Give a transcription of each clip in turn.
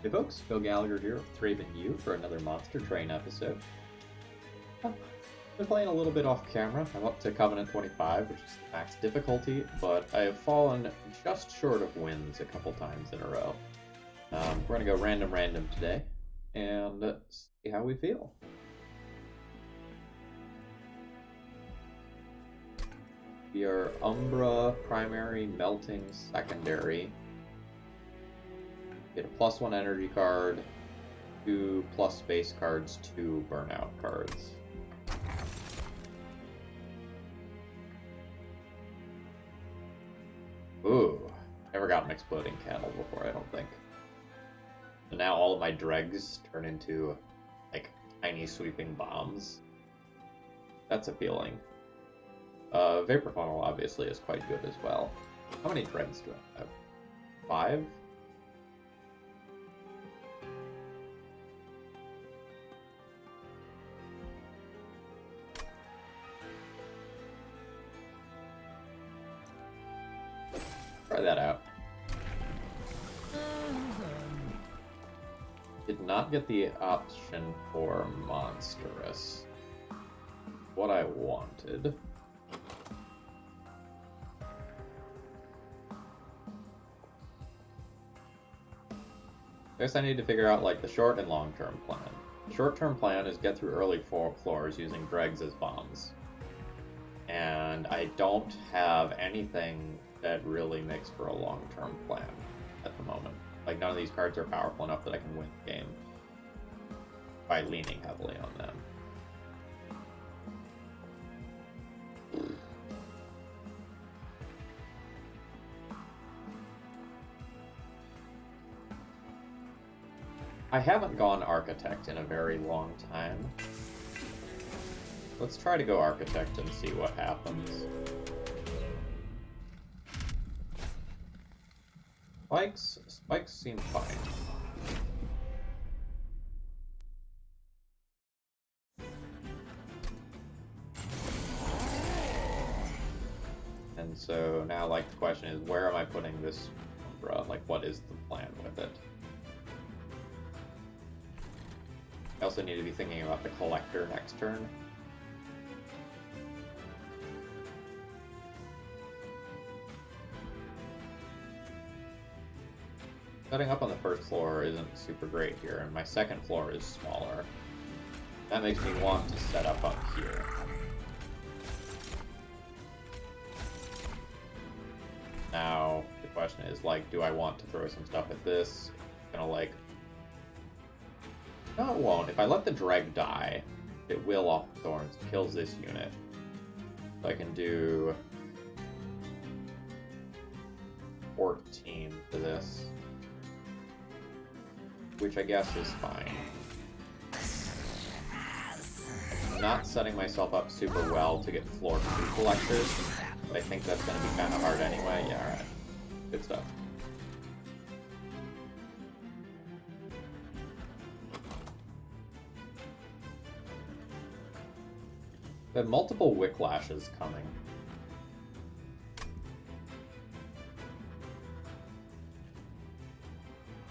Hey folks, Phil Gallagher here with ThrabenU for another Monster Train episode. I've been playing a little bit off camera. I'm up to Covenant 25, which is the max difficulty, but I have fallen just short of wins a couple times in a row. We're going to go random today and see how we feel. We are Umbra primary, melting secondary. Get a +1 energy card, 2 plus space cards, 2 burnout cards. Ooh, never got an exploding candle before, I don't think. So now all of my dregs turn into, like, tiny sweeping bombs. That's appealing. Vapor Funnel obviously is quite good as well. How many dregs do I have? 5? Try that out. Did not get the option for monstrous. What I wanted. I guess I need to figure out like the short and long-term plan. The short-term plan is get through early floors using dregs as bombs. And I don't have anything that really makes for a long-term plan at the moment. Like, none of these cards are powerful enough that I can win the game by leaning heavily on them. I haven't gone Architect in a very long time. Let's try to go Architect and see what happens. Spikes seem fine. And so now, like, the question is, where am I putting this Umbra? Like, what is the plan with it? I also need to be thinking about the Collector next turn. Setting up on the first floor isn't super great here, and my second floor is smaller. That makes me want to set up here. Now, the question is, like, do I want to throw some stuff at this? Gonna, like... No, it won't. If I let the Dreg die, it will off the Thorns. It kills this unit. So I can do... 14 to this. Which I guess is fine. I'm not setting myself up super well to get floor 2 collectors, but I think that's going to be kind of hard anyway. Yeah, alright. Good stuff. I have multiple Whiplashes coming.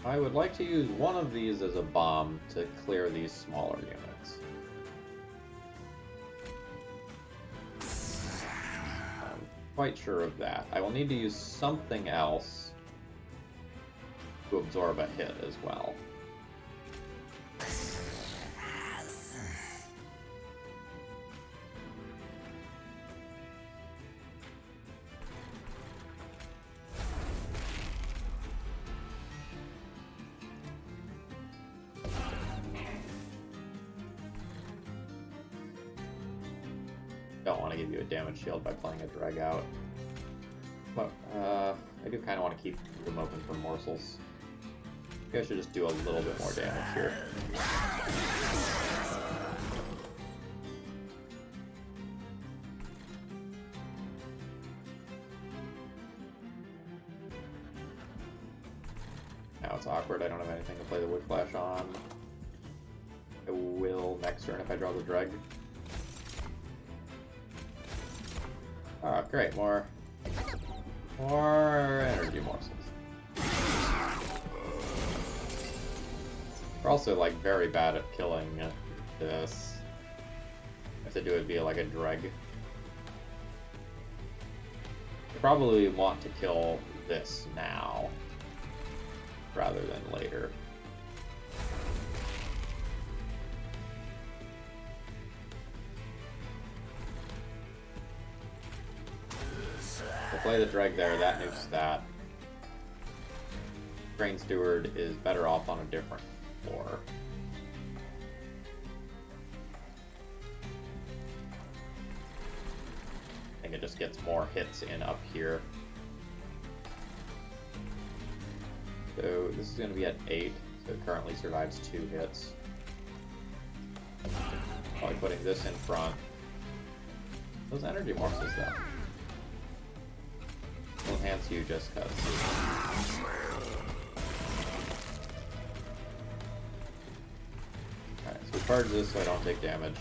I would like to use one of these as a bomb to clear these smaller units. I'm quite sure of that. I will need to use something else to absorb a hit as well. Don't want to give you a damage shield by playing a drag out. But I do kind of want to keep them open for morsels. Maybe I should just do a little bit more damage here. Now it's awkward, I don't have anything to play the Whiplash on. I will next turn if I draw the drag. Oh, great, more energy morsels. We're also like very bad at killing this. If to do it via like a dreg. You probably want to kill this now rather than later. We'll play the dreg there, that nukes that. Train Steward is better off on a different floor. I think it just gets more hits in up here. So this is going to be at 8, so it currently survives 2 hits. Probably putting this in front. Those energy morsels though. Will enhance you just because. Alright, so we charge this so I don't take damage.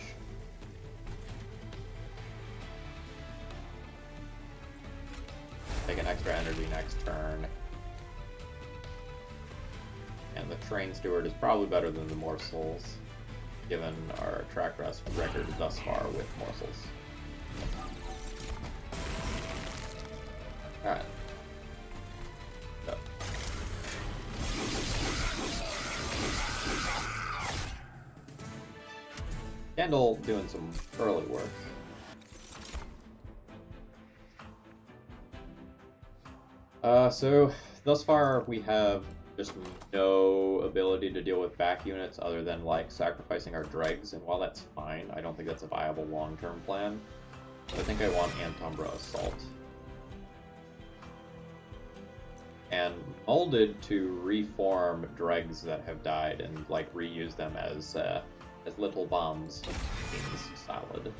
Take an extra energy next turn. And the Train Steward is probably better than the morsels, given our track record thus far with morsels. Alright. So. Candle doing some early work. So thus far we have just no ability to deal with back units other than like sacrificing our dregs, and while that's fine, I don't think that's a viable long-term plan. I think I want Antumbra Assault. And molded to reform dregs that have died and like reuse them as little bombs seems solid.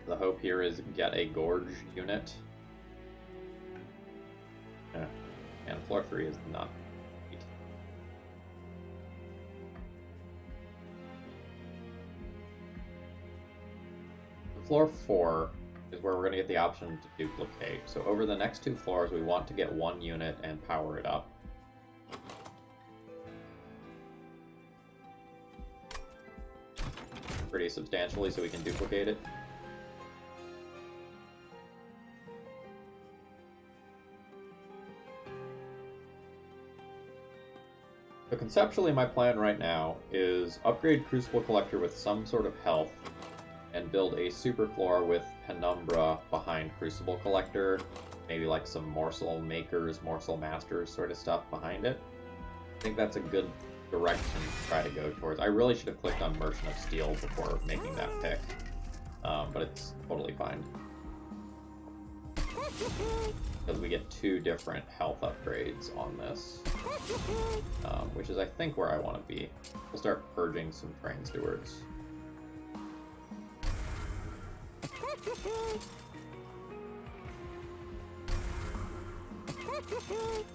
The hope here is get a Gorge unit. And floor 3 is not. Floor 4 is where we're going to get the option to duplicate. So over the next 2 floors, we want to get 1 unit and power it up. Pretty substantially so we can duplicate it. So conceptually, my plan right now is upgrade Crucible Collector with some sort of health and build a super floor with Penumbra behind Crucible Collector, maybe like some Morsel Makers, Morsel Masters sort of stuff behind it. I think that's a good direction to try to go towards. I really should have clicked on Merchant of Steel before making that pick, but it's totally fine. Because we get 2 different health upgrades on this, which is I think where I want to be. We'll start purging some Train Stewards.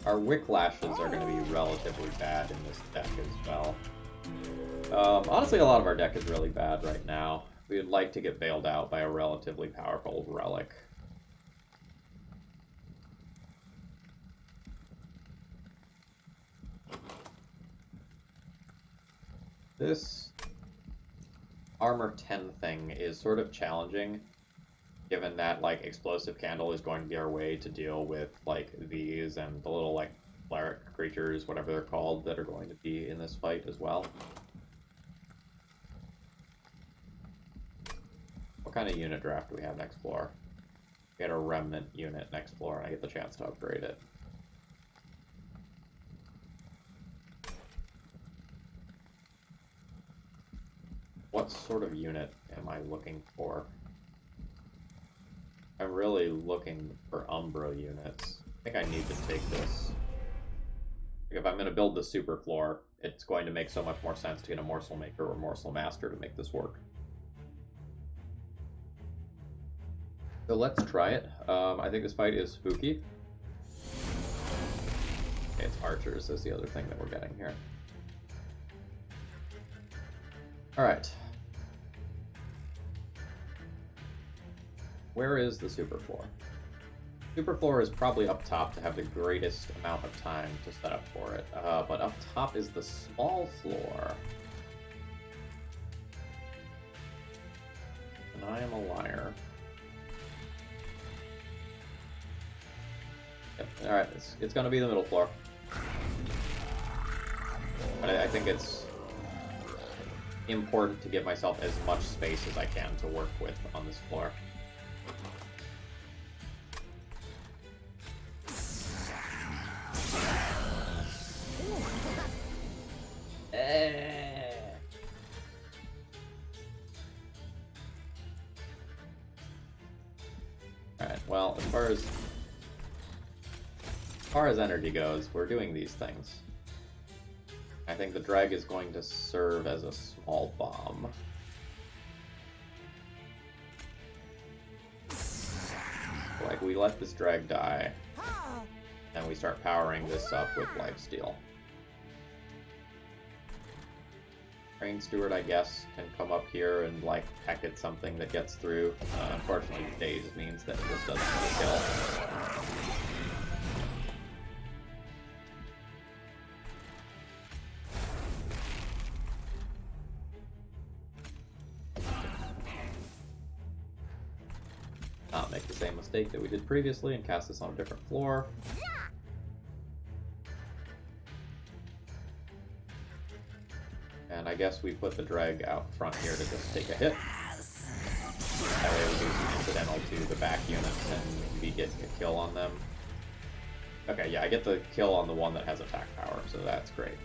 Our Wicklashes are going to be relatively bad in this deck as well. Honestly, a lot of our deck is really bad right now. We would like to get bailed out by a relatively powerful relic. This armor 10 thing is sort of challenging, given that like Explosive Candle is going to be our way to deal with like these and the little like cleric creatures, whatever they're called, that are going to be in this fight as well. What kind of unit draft do we have next floor? We had a Remnant unit next floor, and I get the chance to upgrade it. What sort of unit am I looking for? I'm really looking for Umbra units. I think I need to take this. If I'm going to build the super floor, it's going to make so much more sense to get a Morsel Maker or Morsel Master to make this work. So let's try it. I think this fight is spooky. Okay, it's archers is the other thing that we're getting here. Alright. Where is the superfloor? Superfloor is probably up top to have the greatest amount of time to set up for it. But up top is the small floor. And I am a liar. Yep. Alright, it's going to be the middle floor. But I think it's important to give myself as much space as I can to work with on this floor. Alright, well, as far as energy goes, we're doing these things. I think the drag is going to serve as a small bomb. Like, we let this drag die, and we start powering this up with lifesteal. Train Steward, I guess, can come up here and, like, peck at something that gets through. Unfortunately, Daze means that this doesn't kill. Not make the same mistake that we did previously and cast this on a different floor. And I guess we put the drag out front here to just take a hit. That way we do some incidental to the back units and maybe get a kill on them. Okay, yeah, I get the kill on the one that has attack power, so that's great.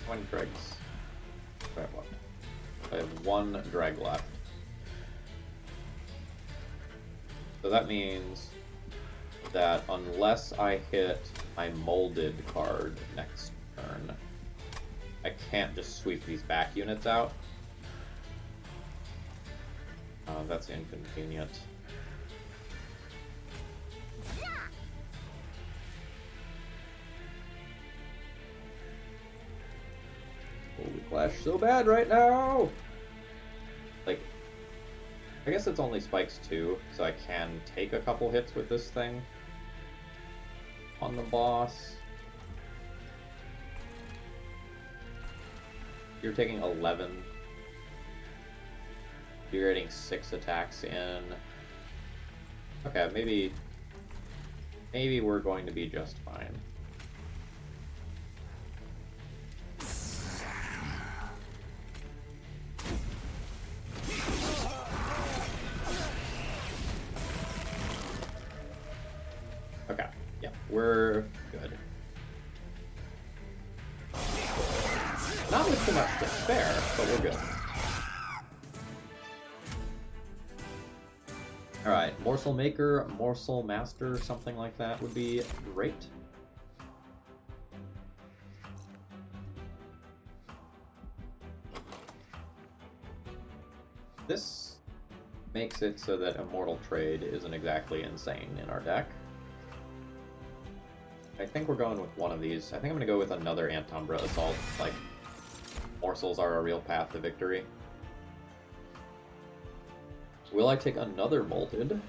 How many dregs? I have left. I have one dreg left. So that means that unless I hit my molded card next turn, I can't just sweep these back units out. That's inconvenient. We clash so bad right now! Like, I guess it's only spikes 2, so I can take a couple hits with this thing on the boss. You're taking 11. You're getting 6 attacks in. Okay, maybe we're going to be just fine. Okay, yeah, we're good. Not with too much to spare, but we're good. Alright, Morsel Maker, Morsel Master, something like that would be great. This makes it so that Immortal Trade isn't exactly insane in our deck. I think we're going with one of these. I think I'm going to go with another Antumbra Assault. Like, morsels are a real path to victory. Will I take another Molted?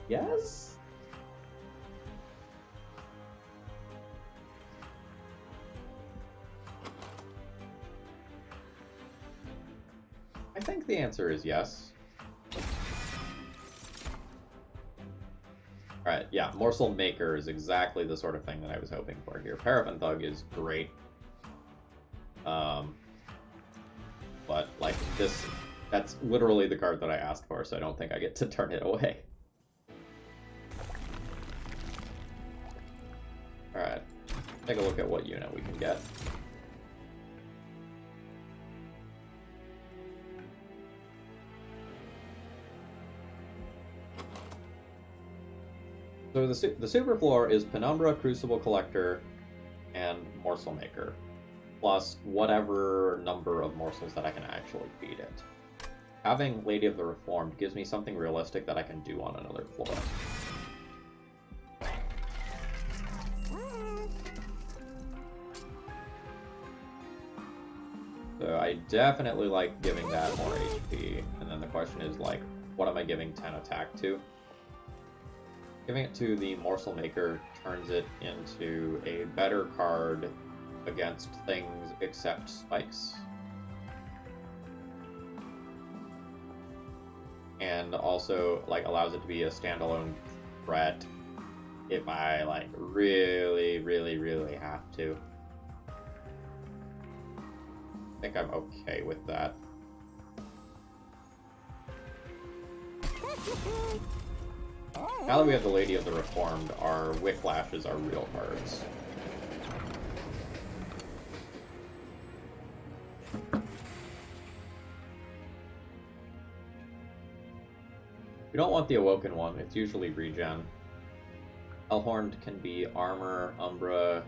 Yes? I think the answer is yes. Alright, yeah, Morsel Maker is exactly the sort of thing that I was hoping for here. Paraffin Thug is great. But, like, that's literally the card that I asked for, so I don't think I get to turn it away. Alright, take a look at what unit we can get. So the super floor is Penumbra, Crucible Collector, and Morsel Maker, plus whatever number of morsels that I can actually feed it. Having Lady of the Reformed gives me something realistic that I can do on another floor. So I definitely like giving that more HP, and then the question is, like, what am I giving 10 attack to? Giving it to the Morsel Maker turns it into a better card against things except spikes. And also, like, allows it to be a standalone threat if I, like, really, really, really have to. I think I'm okay with that. Now that we have the Lady of the Reformed, our Whiplashes are real cards. We don't want the Awoken one, it's usually regen. Hellhorned can be armor, Umbra,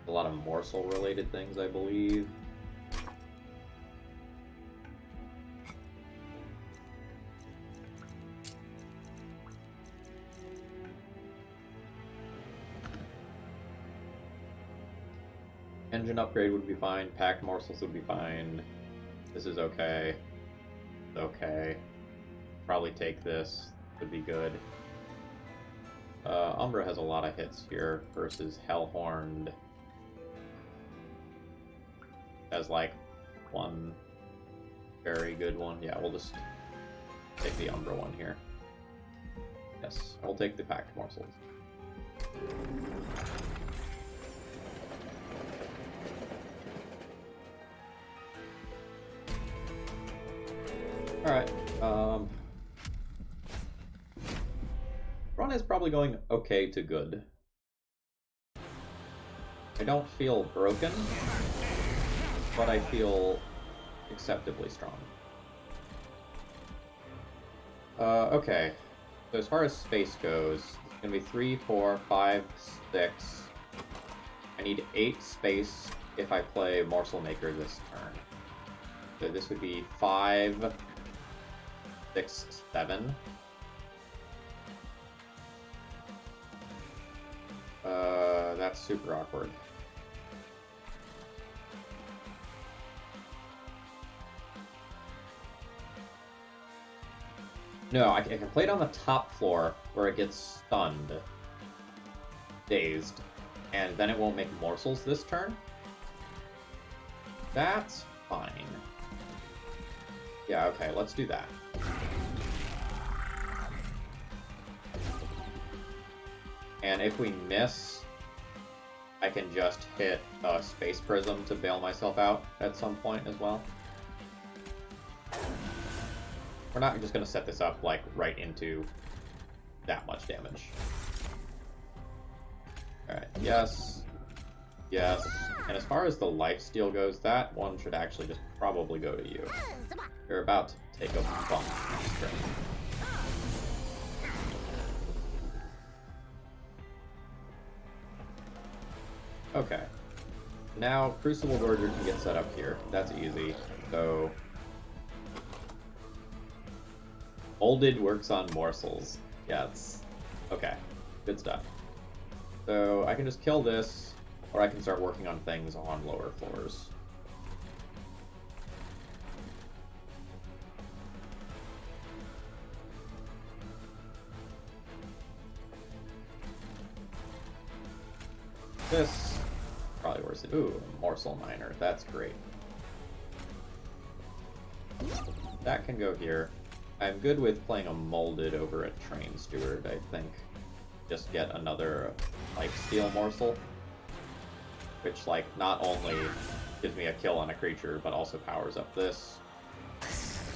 a lot of morsel related things, I believe. Engine upgrade would be fine, packed morsels would be fine. This is okay. It's okay. Probably take this, would be good. Umbra has a lot of hits here versus Hellhorned has like one very good one. Yeah, we'll just take the Umbra one here. Yes, I'll take the packed morsels. Alright, run is probably going okay to good. I don't feel broken, but I feel acceptably strong. Okay, so as far as space goes, it's gonna be 3, 4, 5, 6. I need 8 space if I play Morsel Maker this turn. So this would be 5, 6, 7. That's super awkward. No, I can play it on the top floor where it gets stunned, dazed, and then it won't make morsels this turn. That's fine. Yeah, okay, let's do that. And if we miss, I can just hit a Space Prism to bail myself out at some point as well. We're not just going to set this up, like, right into that much damage. Alright, yes. Yes. And as far as the lifesteal goes, that one should actually just probably go to you. You're about to take a bump in strength. Okay. Now, Crucible Gorger can get set up here. That's easy. So... Molded works on morsels. Yeah, it's... Okay. Good stuff. So, I can just kill this, or I can start working on things on lower floors. This... Probably worse. Ooh, Morsel Miner. That's great. That can go here. I'm good with playing a Molded over a Train Steward, I think. Just get another, like, Steel Morsel. Which, like, not only gives me a kill on a creature, but also powers up this.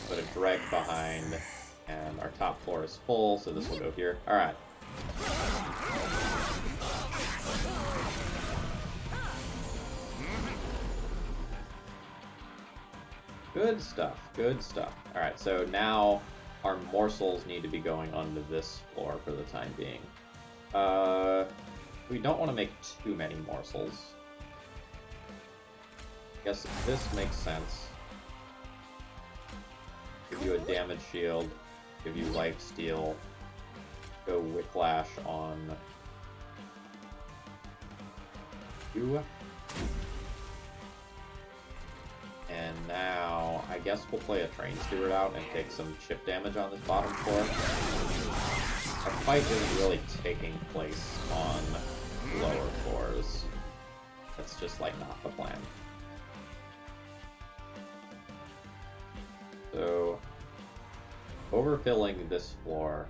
Put a Dreg behind, and our top floor is full, so this will go here. Alright. Good stuff, good stuff. Alright, so now our morsels need to be going onto this floor for the time being. We don't want to make too many morsels. Guess this makes sense. Give you a damage shield, give you life steal, go whiplash on you. And now, I guess we'll play a Train Steward out and take some chip damage on this bottom floor. Our fight isn't really taking place on lower floors. That's just, like, not the plan. So, overfilling this floor,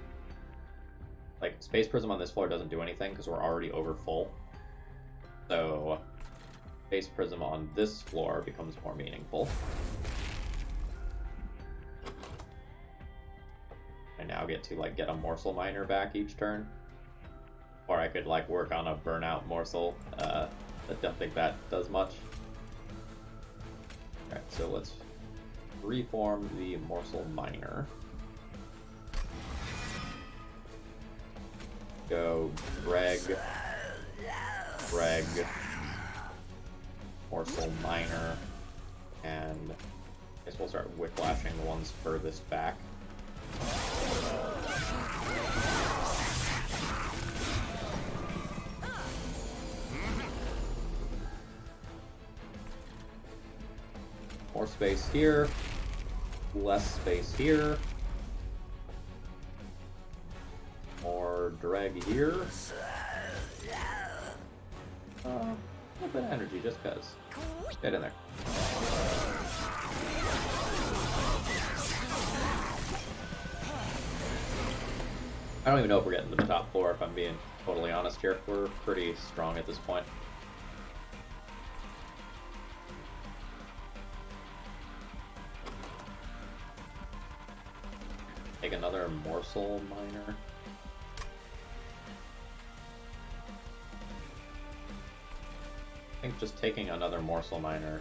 like, Space Prism on this floor doesn't do anything because we're already over full. So, Space Prism on this floor becomes more meaningful. I now get to, like, get a Morsel Miner back each turn. Or I could, like, work on a Burnout Morsel. I don't think that does much. Alright, so let's reform the Morsel Miner. Go Greg, Morsel Miner, and I guess we'll start whiplashing the ones furthest back. More space here, less space here, more drag here. A little bit of energy just cuz. Get in there. I don't even know if we're getting to the top floor, if I'm being totally honest here. We're pretty strong at this point. Take another Morsel Miner. I think just taking another Morsel Miner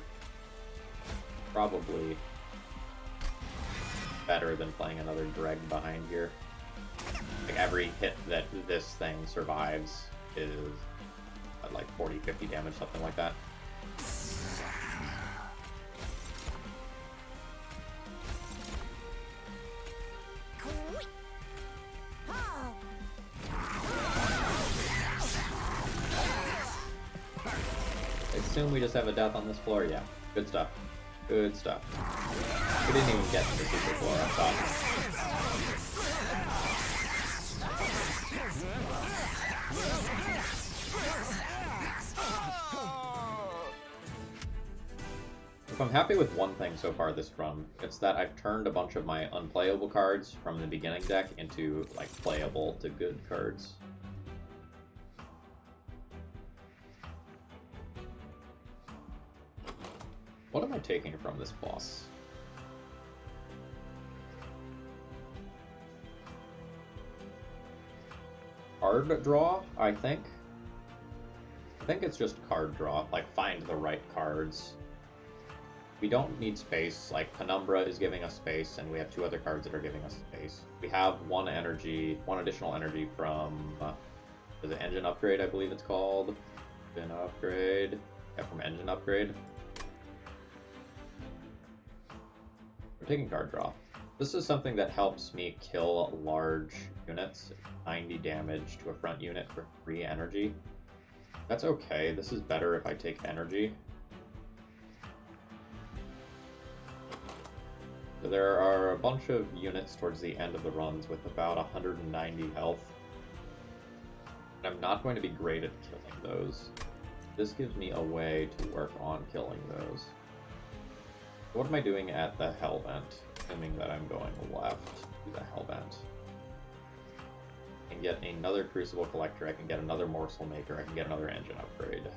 probably better than playing another Dreg behind here. Like every hit that this thing survives is like 40-50 damage, something like that. I assume we just have a death on this floor? Yeah. Good stuff. Good stuff. We didn't even get to the super floor, I thought. If I'm happy with one thing so far this run, it's that I've turned a bunch of my unplayable cards from the beginning deck into, like, playable to good cards. What am I taking from this boss? Card draw, I think. I think it's just card draw, like find the right cards. We don't need space, like Penumbra is giving us space, and we have two other cards that are giving us space. We have one additional energy from the engine upgrade, I believe it's called. Engine upgrade. Yeah, from engine upgrade. We're taking card draw. This is something that helps me kill large units, 90 damage to a front unit for 3 energy. That's okay, this is better if I take energy. So there are a bunch of units towards the end of the runs with about 190 health. And I'm not going to be great at killing those. This gives me a way to work on killing those. What am I doing at the Hellvent? Assuming that I'm going left to the Hellvent. I can get another Crucible Collector, I can get another Morsel Maker, I can get another engine upgrade.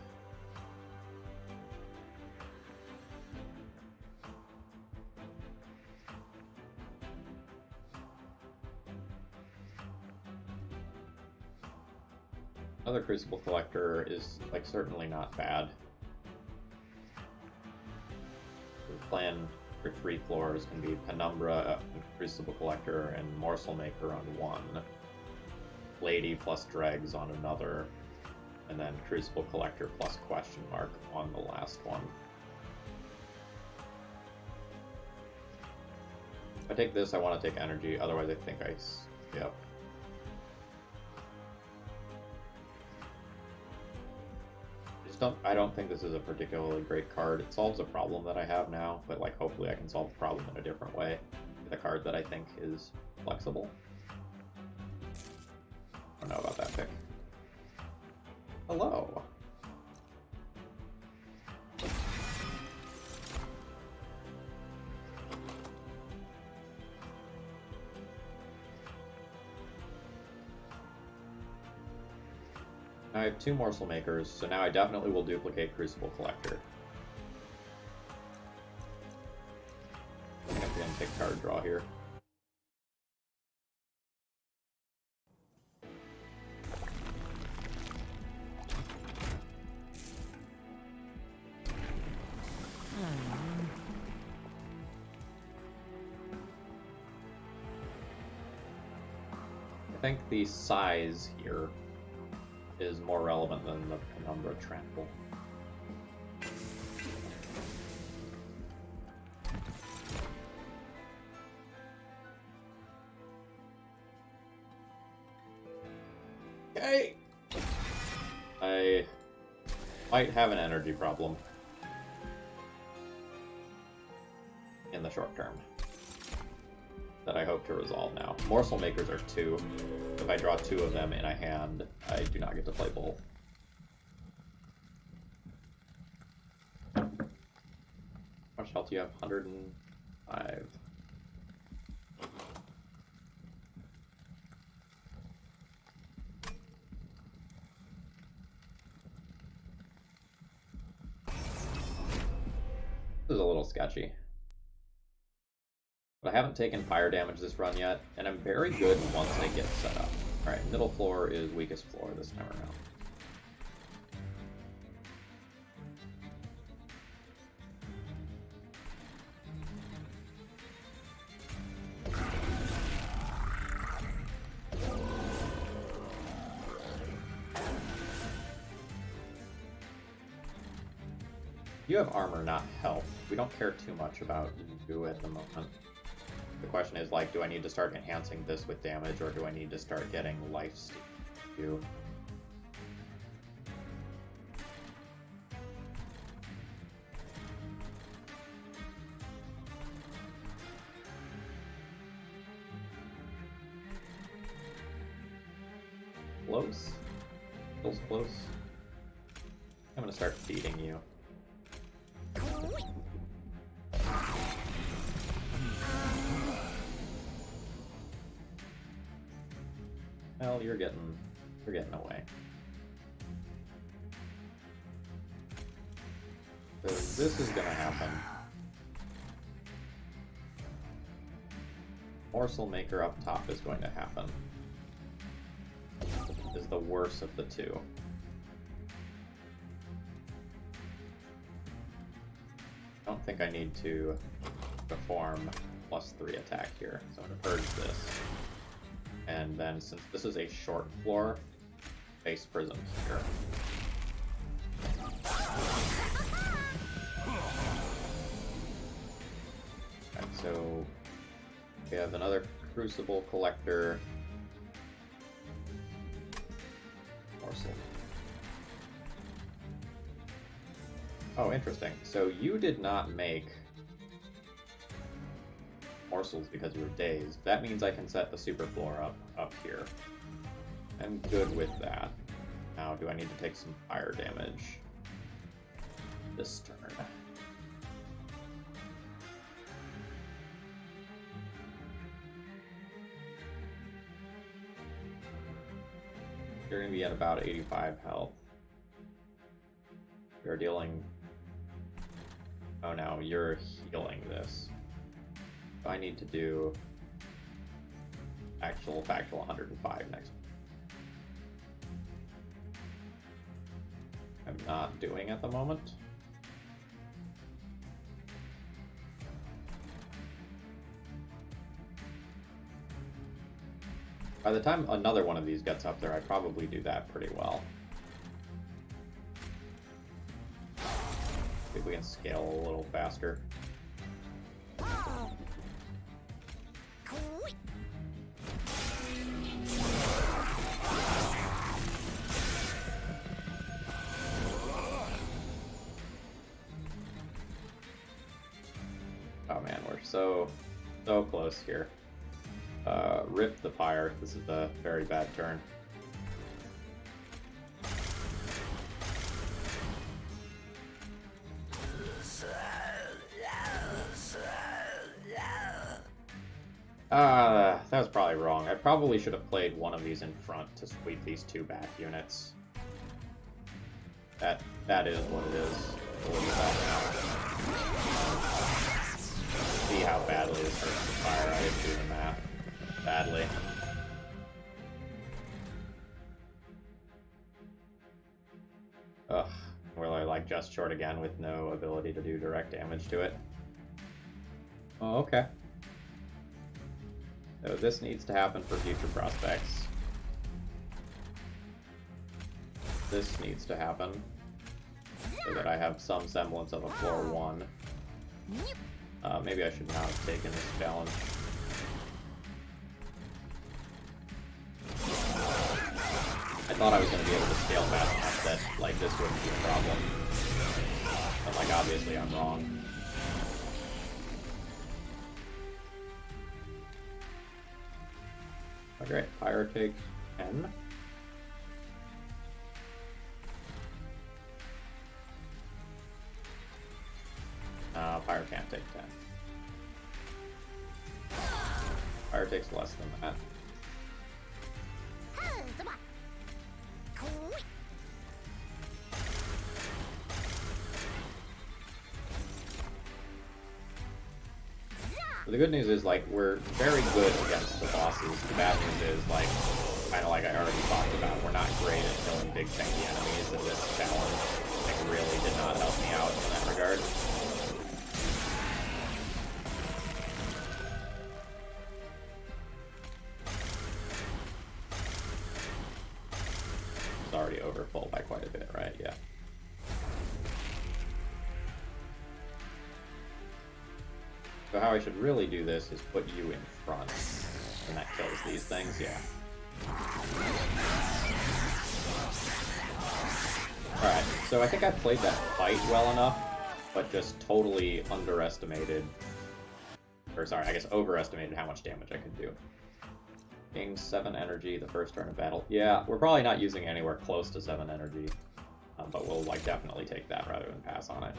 Another Crucible Collector is, like, certainly not bad. The plan for 3 floors can be Penumbra, Crucible Collector, and Morsel Maker on 1. Lady plus Dregs on another, and then Crucible Collector plus question mark on the last one. If I take this, I want to take energy, otherwise I think I skip. I don't think this is a particularly great card. It solves a problem that I have now, but like hopefully I can solve the problem in a different way with a card that I think is flexible. I don't know about that pick. Hello. I have 2 morsel makers, so now I definitely will duplicate Crucible Collector. I think I'm going to take card draw here. I think the size here is more relevant than the Penumbra Trample. Okay! I might have an energy problem in the short term that I hope to resolve now. Morsel makers are 2. If I draw 2 of them in a hand, I do not get to play both. How much health do you have? 105. This is a little sketcy. But I haven't taken fire damage this run yet, and I'm very good once I get set up. Alright, middle floor is weakest floor this time around. You have armor, not health. We don't care too much about you at the moment. The question is, like, do I need to start enhancing this with damage, or do I need to start getting life steal? Close? Feels close. I'm gonna start feeding you. Well, you're getting away. So this is gonna happen. Morsel Maker up top is going to happen. Is the worst of the 2. I don't think I need to perform +3 attack here, so I'm gonna purge this. And then, since this is a short floor, face Prism here. Okay, so we have another Crucible Collector. Morsel. Oh, interesting. So you did not make morsels because you were dazed. That means I can set the super floor up here. I'm good with that. Now, do I need to take some fire damage this turn? You're going to be at about 85 health. You're dealing... Oh no, you're healing this. I need to do factual 105 next. I'm not doing at the moment. By the time another one of these gets up there, I probably do that pretty well. See if we can scale a little faster. Oh man, we're so close here. Rip the Pyre. This is a very bad turn. That was probably wrong. I probably should have played one of these in front to sweep these two back units. That is what it is. We'll leave that now. See how badly this hurts the fire. I didn't do the math. Badly. Ugh. We're like just short again with no ability to do direct damage to it. Oh, okay. So this needs to happen for future prospects. This needs to happen so that I have some semblance of a floor 1. Maybe I should not have taken this challenge. I thought I was going to be able to scale fast enough that like this wouldn't be a problem. But like obviously I'm wrong. Okay, Pyre takes 10. Pyre can't take 10. Pyre takes less than that. The good news is, like, we're very good against the bosses. The bad news is, like, kind of like I already talked about, we're not great at killing big tanky enemies, and this challenge, like, really did not help me out in that regard. It's already over full by quite a bit, right? Yeah. So how I should really do this is put you in front, and that kills these things, yeah. Alright, so I think I played that fight well enough, but just totally underestimated, or sorry, I guess overestimated how much damage I could do. Gain 7 energy the first turn of battle. Yeah, we're probably not using anywhere close to 7 energy, but we'll like definitely take that rather than pass on it.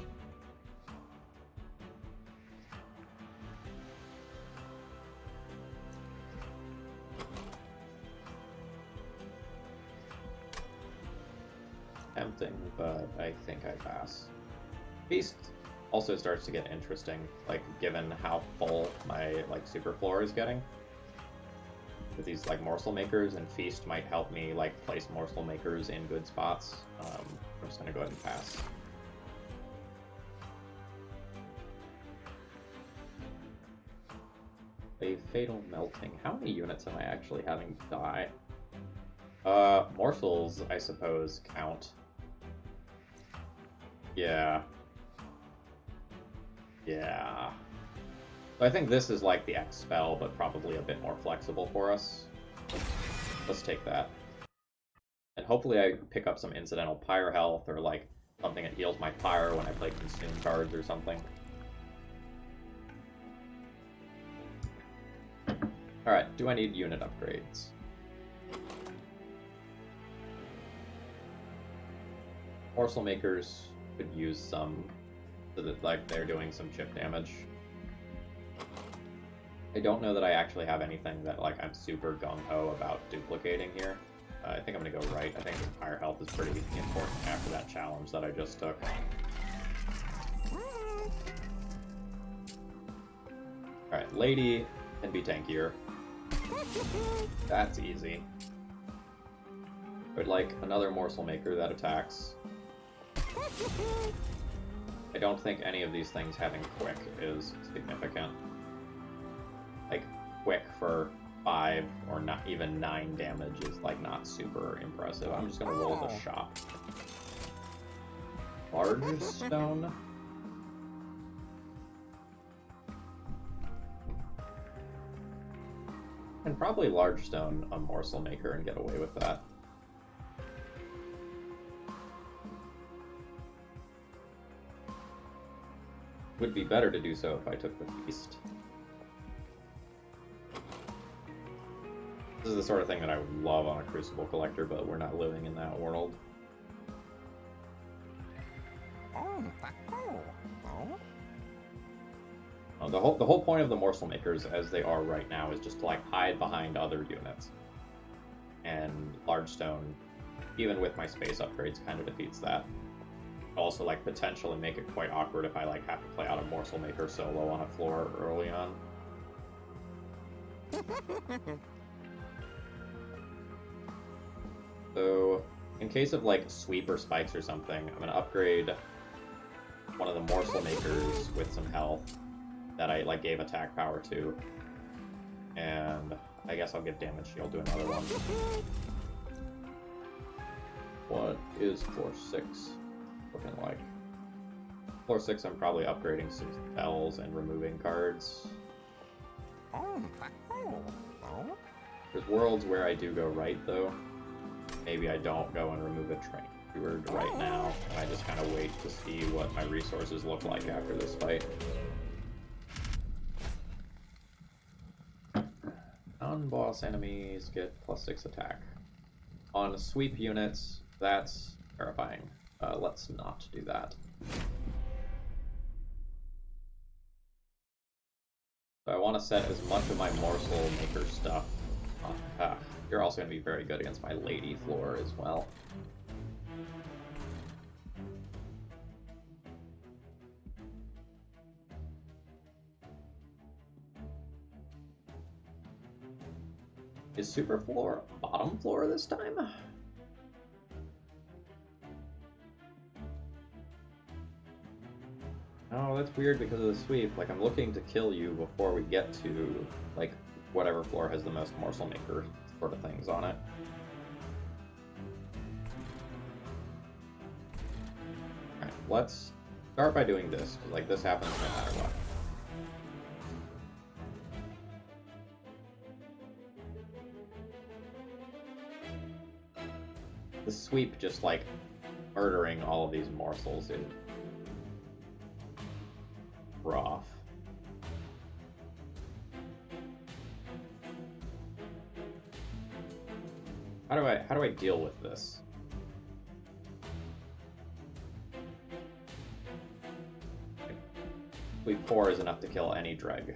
Tempting, but I think I pass. Feast also starts to get interesting, like given how full my like super floor is getting with these like morsel makers, and Feast might help me like place morsel makers in good spots. I'm just gonna go ahead and pass. A fatal melting. How many units am I actually having die? Morsels, I suppose, count. Yeah. Yeah. So I think this is like the X spell, but probably a bit more flexible for us. Let's take that. And hopefully I pick up some incidental Pyre health, or like something that heals my Pyre when I play Consume cards or something. Alright, do I need unit upgrades? Morsel makers could use some, so that like they're doing some chip damage. I don't know that I actually have anything that like I'm super gung-ho about duplicating here. I think I'm gonna go right. I think this Pyre health is pretty important after that challenge that I just took. Alright, Lady can be tankier. That's easy. But like another morsel maker that attacks. I don't think any of these things having quick is significant. Like, quick for 5 or not even 9 damage is like not super impressive. I'm just gonna roll the shop. Large stone. And probably large stone a morsel maker and get away with that. Would be better to do so if I took the feast. This is the sort of thing that I would love on a Crucible Collector, but we're not living in that world. The whole point of the morsel makers, as they are right now, is just to like hide behind other units. And large stone, even with my space upgrades, kind of defeats that. Also, like potentially make it quite awkward if I like have to play out a morsel maker solo on a floor early on. So, in case of like sweep or spikes or something, I'm gonna upgrade one of the morsel makers with some health that I like gave attack power to, and I guess I'll give damage shield to another one. What is floor 6 looking like? Floor 6, I'm probably upgrading some spells and removing cards. There's worlds where I do go right though. Maybe I don't go and remove a train right now, and I just kind of wait to see what my resources look like after this fight. Non-boss enemies get +6 attack. On sweep units, that's terrifying. Let's not do that. So I want to set as much of my morsel maker stuff. You're also going to be very good against my lady floor as well. Is super floor bottom floor this time? Oh, that's weird because of the sweep. Like, I'm looking to kill you before we get to, like, whatever floor has the most morsel maker sort of things on it. Alright, let's start by doing this, because, like, this happens no matter what. The sweep just, like, murdering all of these morsels is rough. How do I deal with this? Sweep 4 is enough to kill any dreg.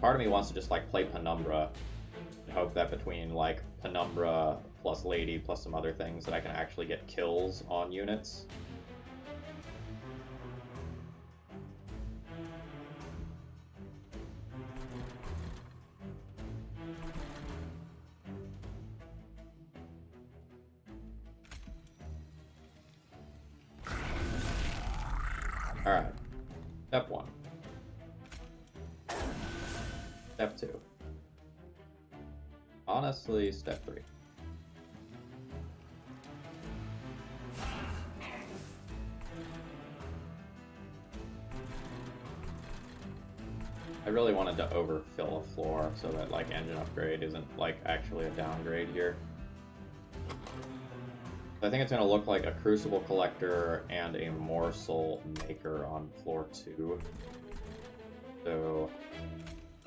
Part of me wants to just like play Penumbra and hope that between like Penumbra plus Lady plus some other things that I can actually get kills on units. Alright. Step 1. Step 2. Honestly, step 3. I really wanted to overfill a floor so that like engine upgrade isn't like actually a downgrade here. I think it's going to look like a Crucible Collector and a Morsel Maker on floor 2. So,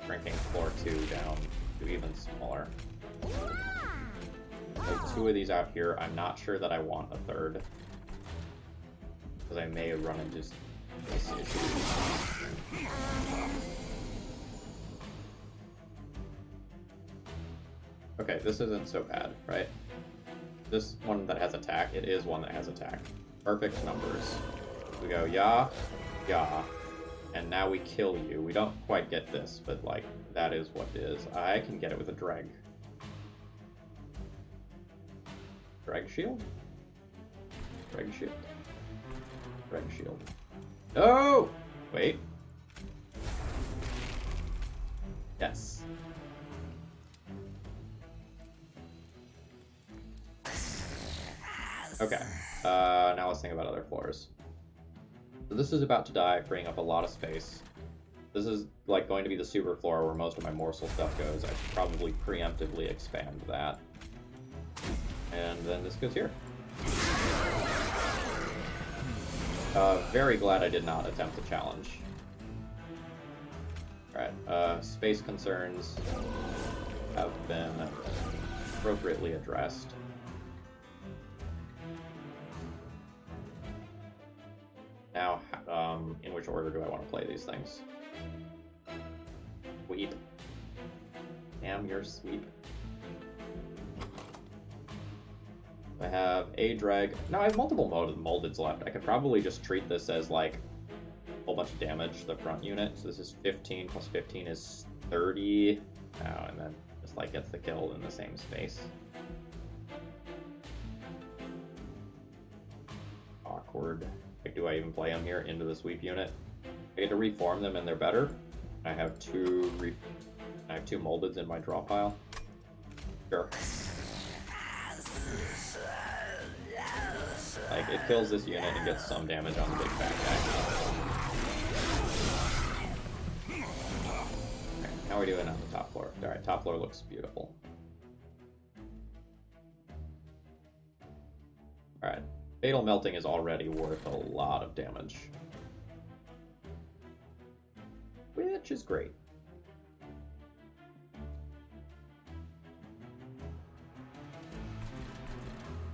shrinking floor 2 down to even smaller. There's 2 of these out here. I'm not sure that I want a third, because I may run into this issue. Okay, this isn't so bad, right? This one that has attack, it is one that has attack. Perfect numbers. We go, yeah, yeah, and now we kill you. We don't quite get this, but like, that is what it is. I can get it with a drag. Drag shield? Drag shield. Drag shield. No! Wait. Yes. Okay. Now let's think about other floors. So this is about to die, freeing up a lot of space. This is like going to be the super floor where most of my morsel stuff goes. I should probably preemptively expand that. And then this goes here. Very glad I did not attempt the challenge. Alright, space concerns have been appropriately addressed. Now, in which order do I want to play these things? Sweep. Damn your sweep. I have a drag. No, I have multiple moldeds left. I could probably just treat this as like a whole bunch of damage to the front unit. So this is 15 plus 15 is 30. Oh, and then just like gets the kill in the same space. Awkward. Like, do I even play them here into the sweep unit? I get to reform them and they're better. I have two moldeds in my draw pile. Sure. Like, it kills this unit and gets some damage on the big bad guy. Okay, how are we doing on the top floor? Alright, top floor looks beautiful. Alright, Fatal Melting is already worth a lot of damage. Which is great.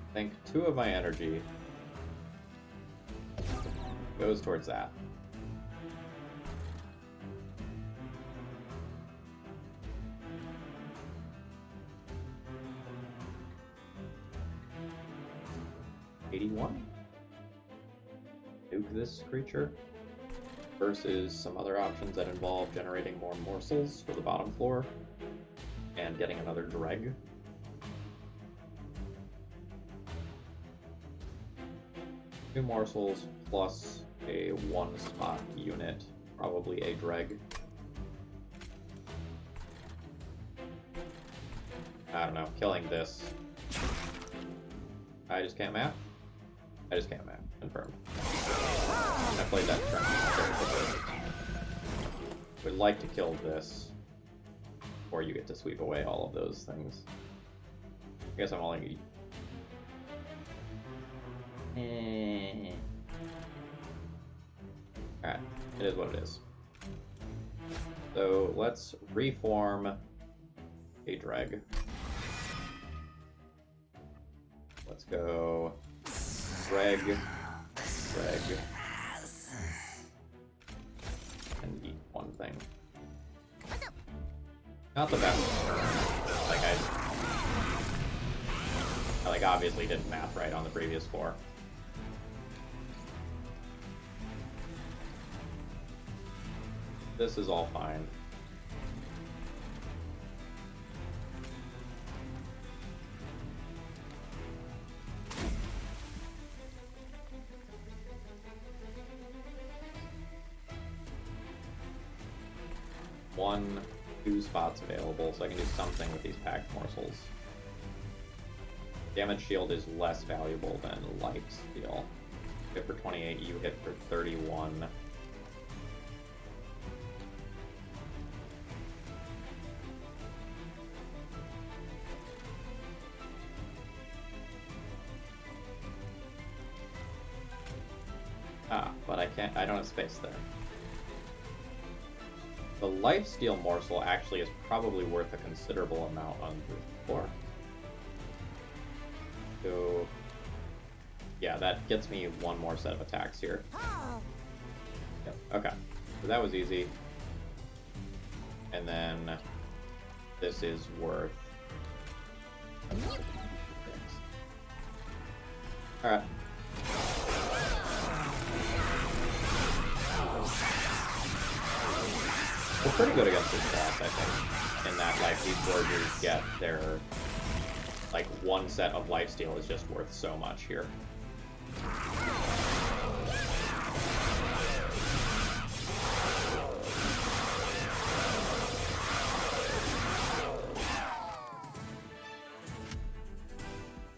I think 2 of my energy goes towards that. $81. Nuke this creature versus some other options that involve generating more morsels for the bottom floor and getting another dreg. Two morsels plus a 1-spot unit, probably a dreg. I don't know, killing this. I just can't map? I just can't map. Confirmed. I played that turn very quickly. Would like to kill this, or you get to sweep away all of those things. I guess I'm only... Alright, it is what it is. So let's reform a dreg. Let's go dreg, and eat one thing. Not the best. Like I like obviously didn't math right on the previous floor. This is all fine. Two spots available, so I can do something with these packed morsels. Damage shield is less valuable than life steal. Hit for 28, you hit for 31. But I don't have space there. The lifesteal morsel actually is probably worth a considerable amount on the floor. So, yeah, that gets me one more set of attacks here. Yep, okay, so that was easy. And then this is worth... Alright. We're pretty good against this boss, I think, in that, like, these Gorgers get their, like, one set of lifesteal is just worth so much here.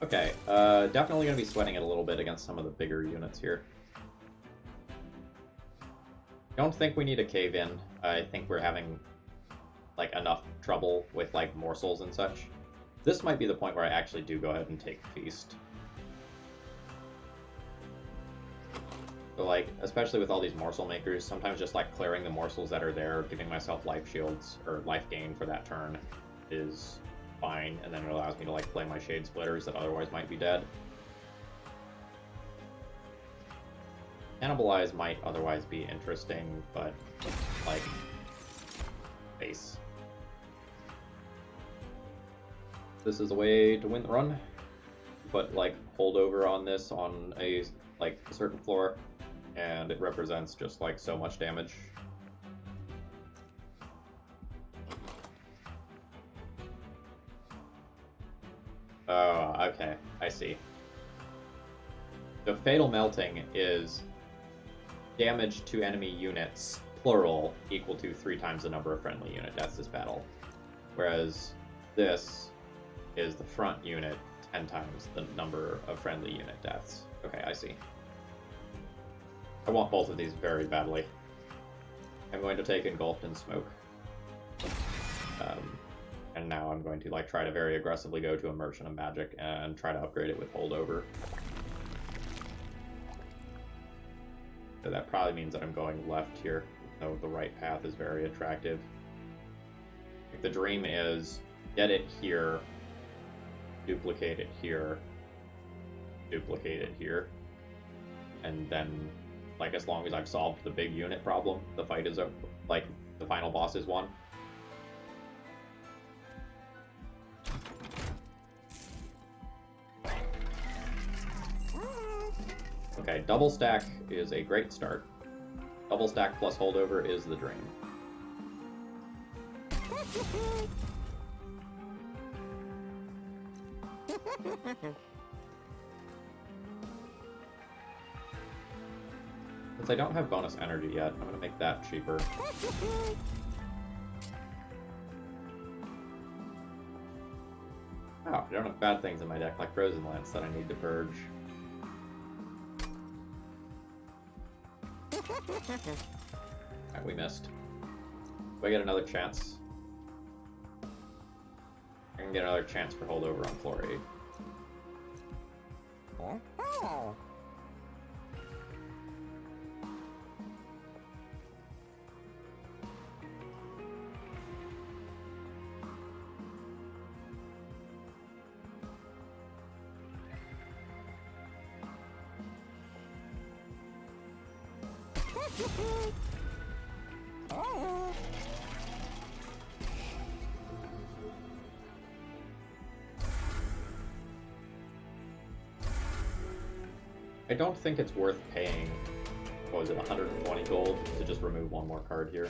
Okay, definitely gonna be sweating it a little bit against some of the bigger units here. Don't think we need a cave-in. I think we're having, like, enough trouble with, like, morsels and such. This might be the point where I actually do go ahead and take Feast. So, like, especially with all these morsel makers, sometimes just, like, clearing the morsels that are there, giving myself life shields, or life gain for that turn, is fine, and then it allows me to, like, play my Shade Splitters that otherwise might be dead. Cannibalize might otherwise be interesting, but, like, base. This is a way to win the run. Put, like, holdover on this on a, like, certain floor, and it represents just, like, so much damage. Oh, okay, I see. So Fatal Melting is damage to enemy units, plural, equal to 3 times the number of friendly unit deaths this battle. Whereas this is the front unit, 10 times the number of friendly unit deaths. Okay, I see. I want both of these very badly. I'm going to take Engulfed in Smoke. And now I'm going to, like, try to very aggressively go to Immersion of Magic and try to upgrade it with Holdover. So that probably means that I'm going left here, though the right path is very attractive. Like, the dream is get it here, duplicate it here, duplicate it here, and then, like, as long as I've solved the big unit problem, the fight is over. Like, the final boss is won. Okay, double stack is a great start. Double stack plus holdover is the dream. Since I don't have bonus energy yet, I'm going to make that cheaper. Oh, I don't have bad things in my deck, like Frozen Lance, that I need to purge. Alright, we missed. Do I get another chance? I can get another chance for holdover on floor 8. I don't think it's worth paying, what was it, 120 gold to just remove one more card here.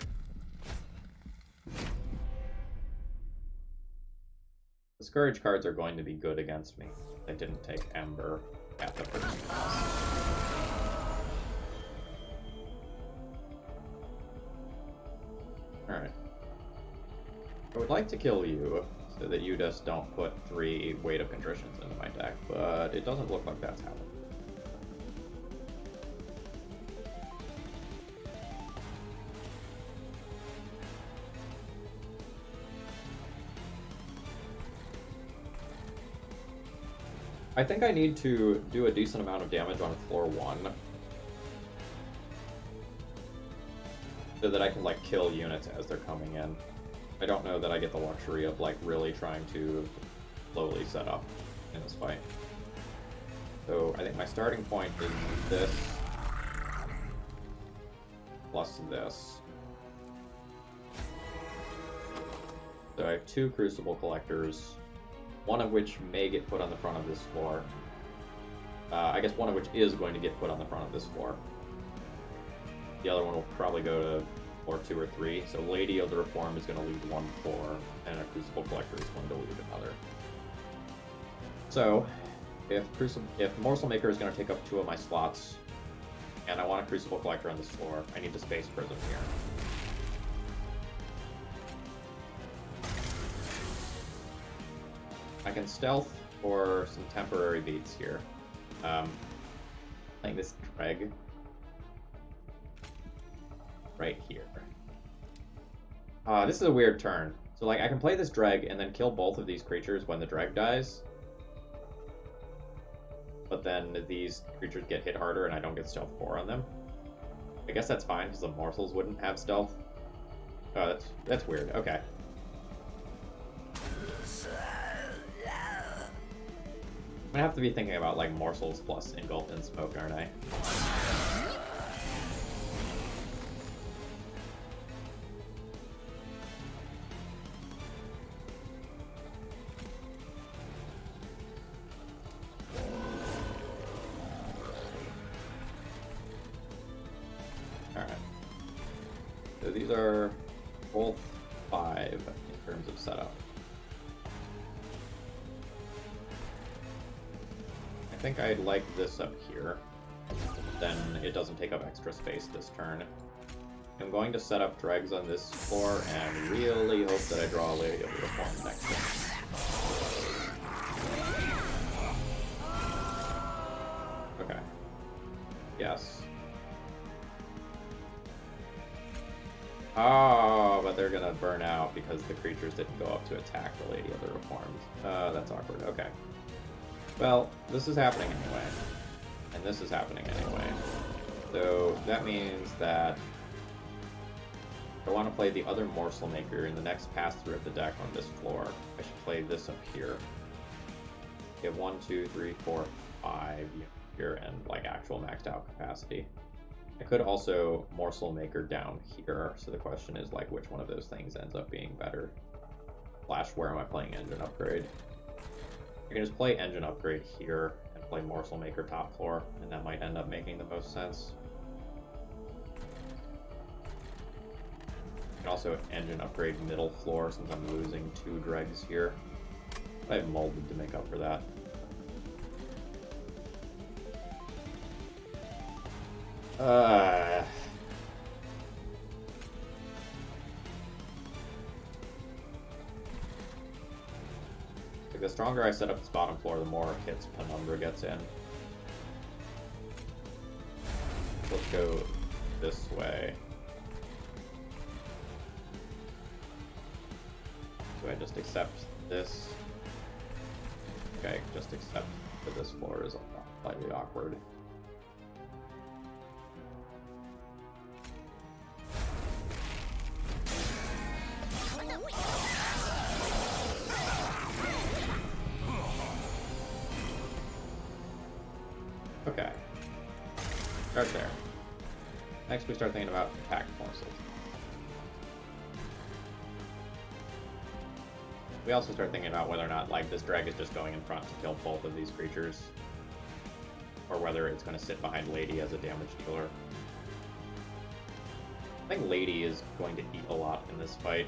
The Scourge cards are going to be good against me. I didn't take Ember at the first pass. Alright. I would like to kill you so that you just don't put 3 Weight of Contritions into my deck, but it doesn't look like that's happening. I think I need to do a decent amount of damage on floor 1 so that I can, like, kill units as they're coming in. I don't know that I get the luxury of, like, really trying to slowly set up in this fight. So I think my starting point is this plus this. So I have 2 Crucible Collectors, one of which may get put on the front of this floor. I guess one of which is going to get put on the front of this floor. The other one will probably go to floor 2 or 3. So Lady of the Reform is going to lead one floor, and a Crucible Collector is going to lead another. So, if Morsel Maker is going to take up 2 of my slots, and I want a Crucible Collector on this floor, I need to Space Prism here. I can Stealth for some temporary beats here. Playing this Dreg right here. This is a weird turn. So like I can play this Dreg and then kill both of these creatures when the Dreg dies. But then these creatures get hit harder and I don't get stealth 4 on them. I guess that's fine because the morsels wouldn't have stealth. Oh, that's weird. Okay. I'm gonna have to be thinking about like morsels plus engulfed in smoke, aren't I? Alright. So these are both 5 in terms of setup. I think I'd like this up here. Then it doesn't take up extra space this turn. I'm going to set up dregs on this floor and really hope that I draw a Lady of the Reform next turn. Okay. Yes. Oh, but they're gonna burn out because the creatures didn't go up to attack the Lady of the Reformed. That's awkward. Okay. Well, this is happening anyway. And this is happening anyway. So that means that if I want to play the other Morsel Maker in the next pass-through of the deck on this floor, I should play this up here. Get 1, 2, 3, 4, 5 here and like actual maxed out capacity. I could also Morsel Maker down here, so the question is like which one of those things ends up being better. Slash, where am I playing Engine Upgrade? I can just play Engine Upgrade here and play Morsel Maker top floor, and that might end up making the most sense. I can also Engine Upgrade middle floor since I'm losing 2 dregs here. I have molded to make up for that. The stronger I set up this bottom floor, the more hits Penumbra gets in. Let's go this way. Do I just accept this? Okay, just accept that this floor is slightly awkward. Okay. Start there. Next we start thinking about attack morsels. We also start thinking about whether or not like this drag is just going in front to kill both of these creatures, or whether it's going to sit behind Lady as a damage dealer. I think Lady is going to eat a lot in this fight.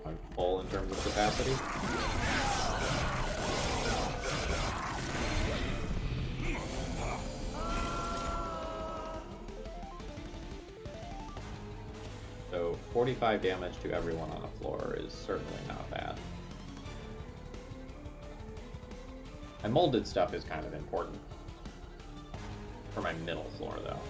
I'm full in terms of capacity. So 45 damage to everyone on the floor is certainly not bad. My molded stuff is kind of important for my middle floor though.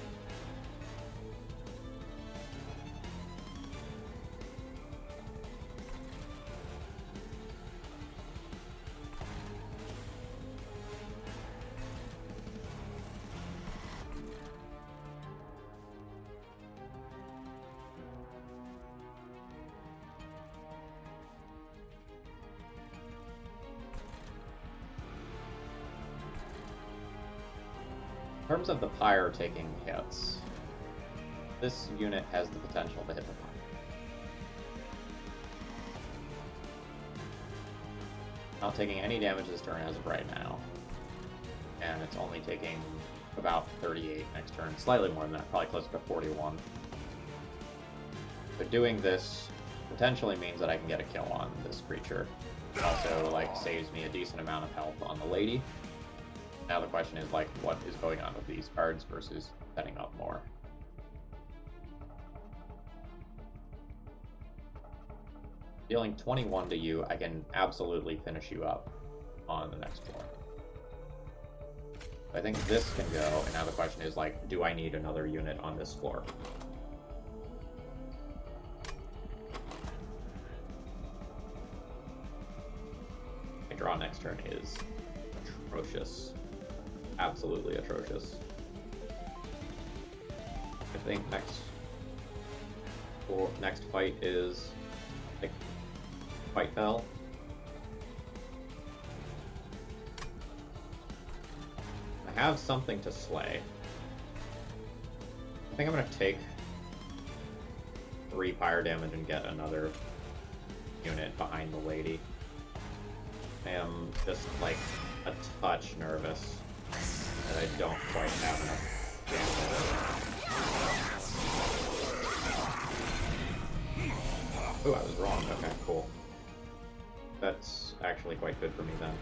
In terms of the Pyre taking hits, this unit has the potential to hit the Pyre. Not taking any damage this turn as of right now. And it's only taking about 38 next turn. Slightly more than that, probably closer to 41. But doing this potentially means that I can get a kill on this creature. It also, like, saves me a decent amount of health on the lady. Now the question is, like, what is going on with these cards versus setting up more? Dealing 21 to you, I can absolutely finish you up on the next floor. I think this can go, and now the question is, like, do I need another unit on this floor? My draw next turn is atrocious. Absolutely atrocious. I think next fight is, like, fight fell. I have something to slay. I think I'm going to take 3 fire damage and get another unit behind the lady. I am just, like, a touch nervous that I don't quite have enough damage. Ooh, I was wrong. Okay, cool. That's actually quite good for me then.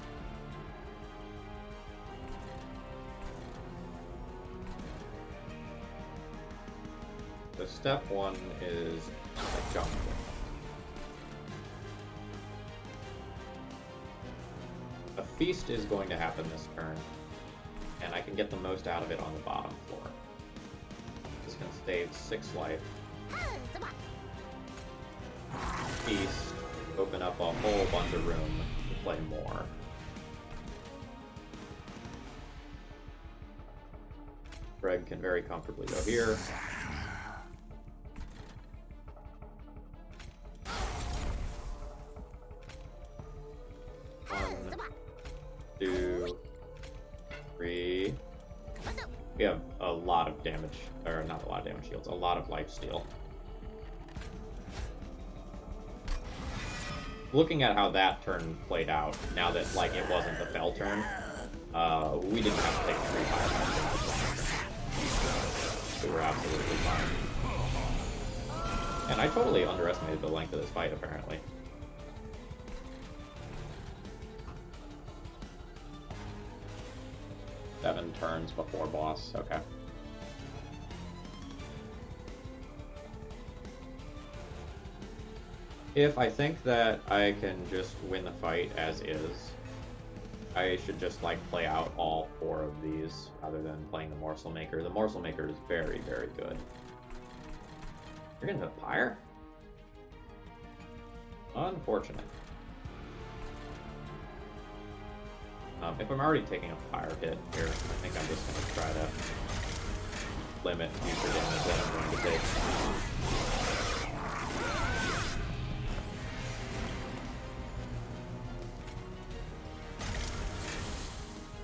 So step 1 is a jump. A feast is going to happen this turn, and I can get the most out of it on the bottom floor. This can save 6 life. Feast, open up a whole bunch of room to play more. Greg can very comfortably go here. We have a lot of damage, or not a lot of damage shields, a lot of life steal. Looking at how that turn played out, now that, like, it wasn't the fell turn, we didn't have to take 3 fire damage. We were absolutely fine. And I totally underestimated the length of this fight, apparently. Seven turns before boss, okay. If I think that I can just win the fight as is, I should just, like, play out all 4 of these rather than playing the Morsel Maker. The Morsel Maker is very, very good. You're gonna Pyre? Unfortunate. If I'm already taking a fire hit here, I think I'm just going to try to limit future damage that I'm going to take.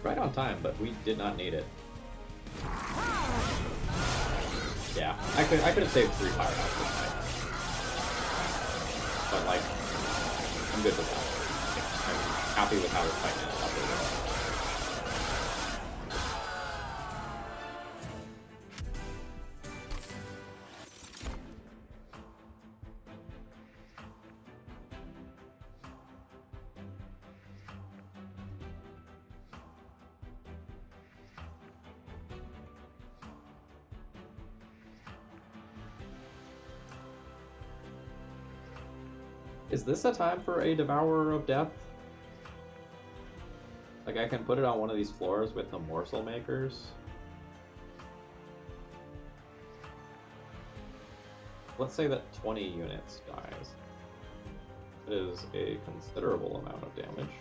Right on time, but we did not need it. Yeah, I could have saved 3 fire outs this fight. But, like, I'm good with that. I'm happy with how this fight ended up. Is this a time for a Devourer of Death? Like, I can put it on one of these floors with the Morsel Makers. Let's say that 20 units dies. It is a considerable amount of damage.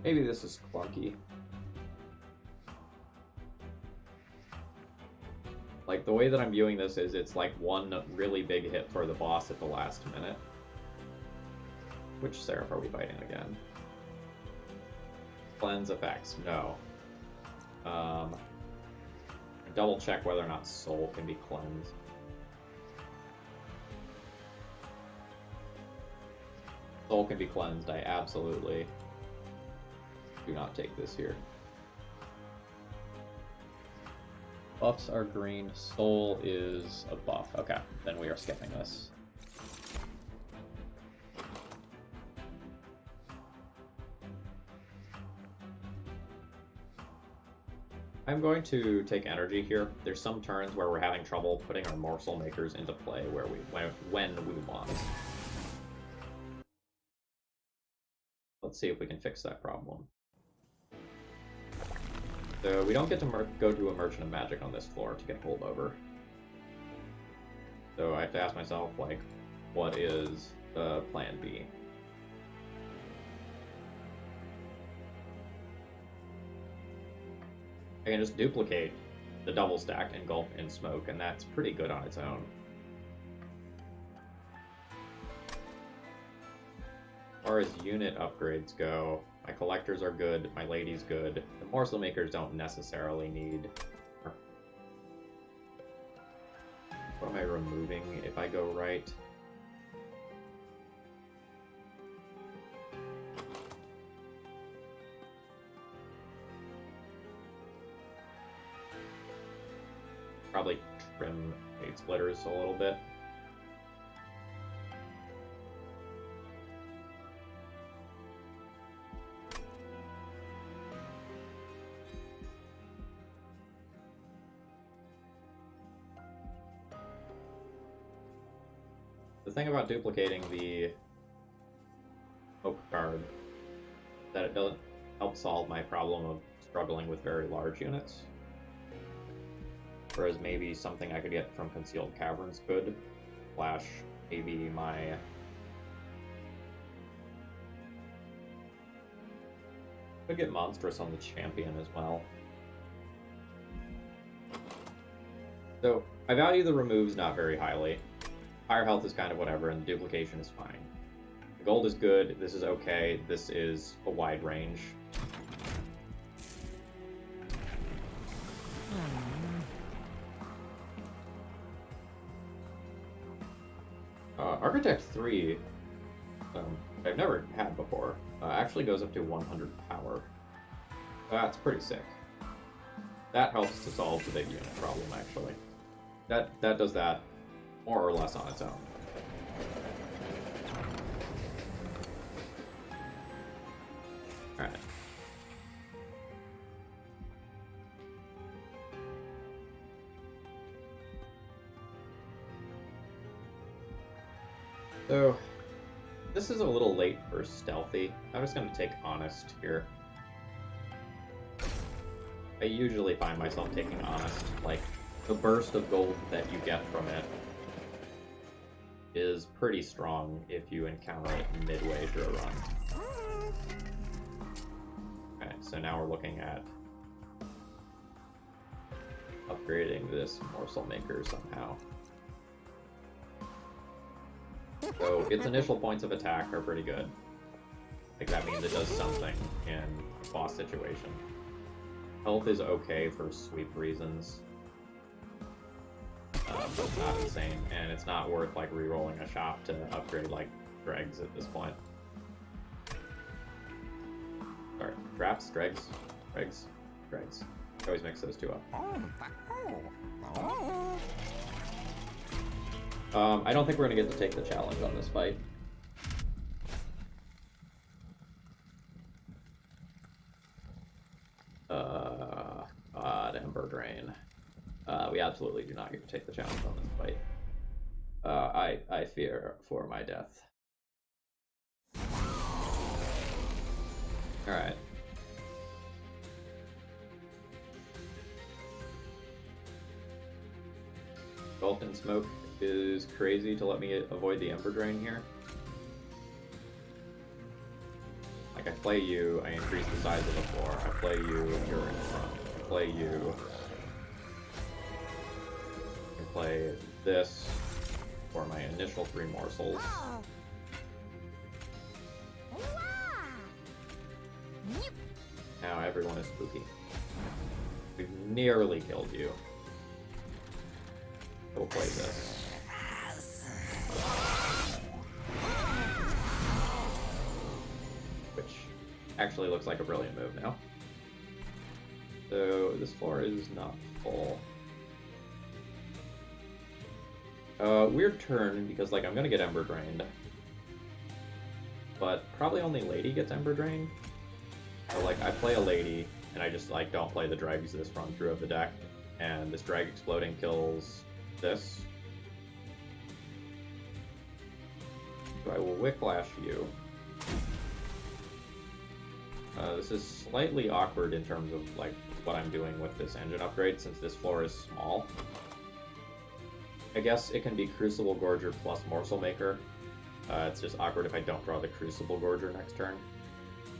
Maybe this is clunky. Like, the way that I'm viewing this is it's like one really big hit for the boss at the last minute. Which Seraph are we fighting again? Cleanse effects, no. I double check whether or not soul can be cleansed. Soul can be cleansed. I absolutely do not take this here. Buffs are green. Soul is a buff. Okay, then we are skipping this. I'm going to take energy here. There's some turns where we're having trouble putting our morsel makers into play when we want. Let's see if we can fix that problem. So we don't get to go to a Merchant of Magic on this floor to get pulled over. So I have to ask myself, like, what is plan B? I can just duplicate the double stack, engulf, and smoke, and that's pretty good on its own. As far as unit upgrades go, my collectors are good, my lady's good. The morsel makers don't necessarily need. What am I removing if I go right? Probably trim 8 splitters a little bit. The thing about duplicating the oak card is that it doesn't help solve my problem of struggling with very large units. Whereas maybe something I could get from Concealed Caverns could. Slash, maybe my... Could get Monstrous on the Champion as well. So, I value the removes not very highly. Higher health is kind of whatever, and the duplication is fine. The gold is good, this is okay, this is a wide range. Architect 3, I've never had before, actually goes up to 100 power. That's pretty sick. That helps to solve the big unit problem, actually. That does that more or less on its own. Alright. So, this is a little late for stealthy. I'm just going to take honest here. I usually find myself taking honest. Like, the burst of gold that you get from it is pretty strong if you encounter it midway through a run. Okay, so now we're looking at upgrading this morsel maker somehow. So its initial points of attack are pretty good. Like, that means it does something in a boss situation. Health is okay for sweep reasons. But it's not insane, and it's not worth, like, re-rolling a shop to upgrade, like, dregs at this point. Sorry, drafts, dregs, dregs, dregs. I always mix those two up. I don't think we're going to get to take the challenge on this fight. God, Ember Drain. We absolutely do not get to take the challenge on this fight. I fear for my death. Alright. Dolphin Smoke is crazy to let me avoid the Ember Drain here. Like, I play you, I increase the size of the floor. I play you, you're in front. I play you. I play this for my initial 3 morsels. Now everyone is spooky. We've nearly killed you. we'll play this. Which actually looks like a brilliant move now. So this floor is not full. Weird turn, because like I'm gonna get Ember Drained. But probably only Lady gets Ember Drained. So like I play a Lady, and I just like don't play the dregs this run through of the deck. And this drag exploding kills this. So I will Whiplash you. This is slightly awkward in terms of like what I'm doing with this engine upgrade, since this floor is small. I guess it can be Crucible Gorger plus Morsel Maker. It's just awkward if I don't draw the Crucible Gorger next turn.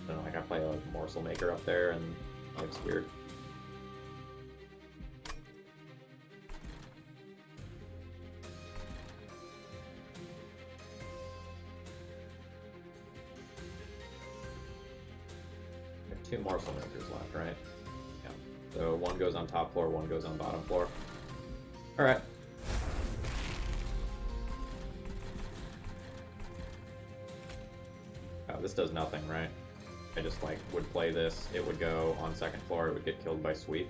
So like I play a Morsel Maker up there, and it looks weird. I have 2 Morsel Makers left, right? Yeah. So one goes on top floor, one goes on bottom floor. Alright. This does nothing, right? I just like would play this, it would go on second floor, it would get killed by sweep.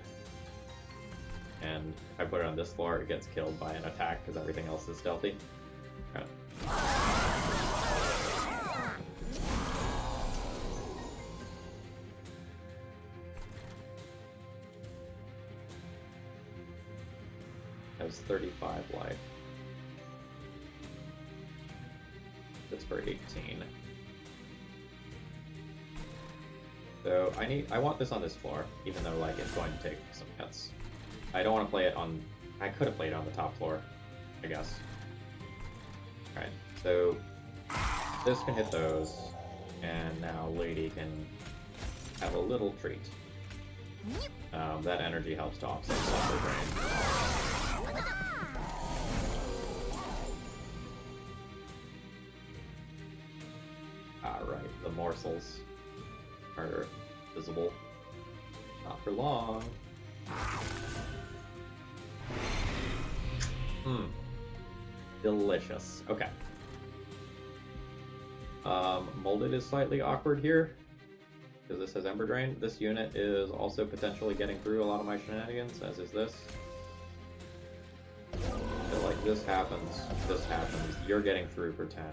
And if I put it on this floor, it gets killed by an attack because everything else is stealthy. Okay. Has 35 life. That's for 18. So I want this on this floor, even though like it's going to take some hits. I don't want to play it on. I could have played it on the top floor, I guess. All right, so this can hit those, and now Lady can have a little treat. That energy helps to offset the drain. Alright, the morsels are visible. Not for long. Delicious. Okay. Molded is slightly awkward here, because this has Ember Drain. This unit is also potentially getting through a lot of my shenanigans, as is this. So like this happens, you're getting through for 10.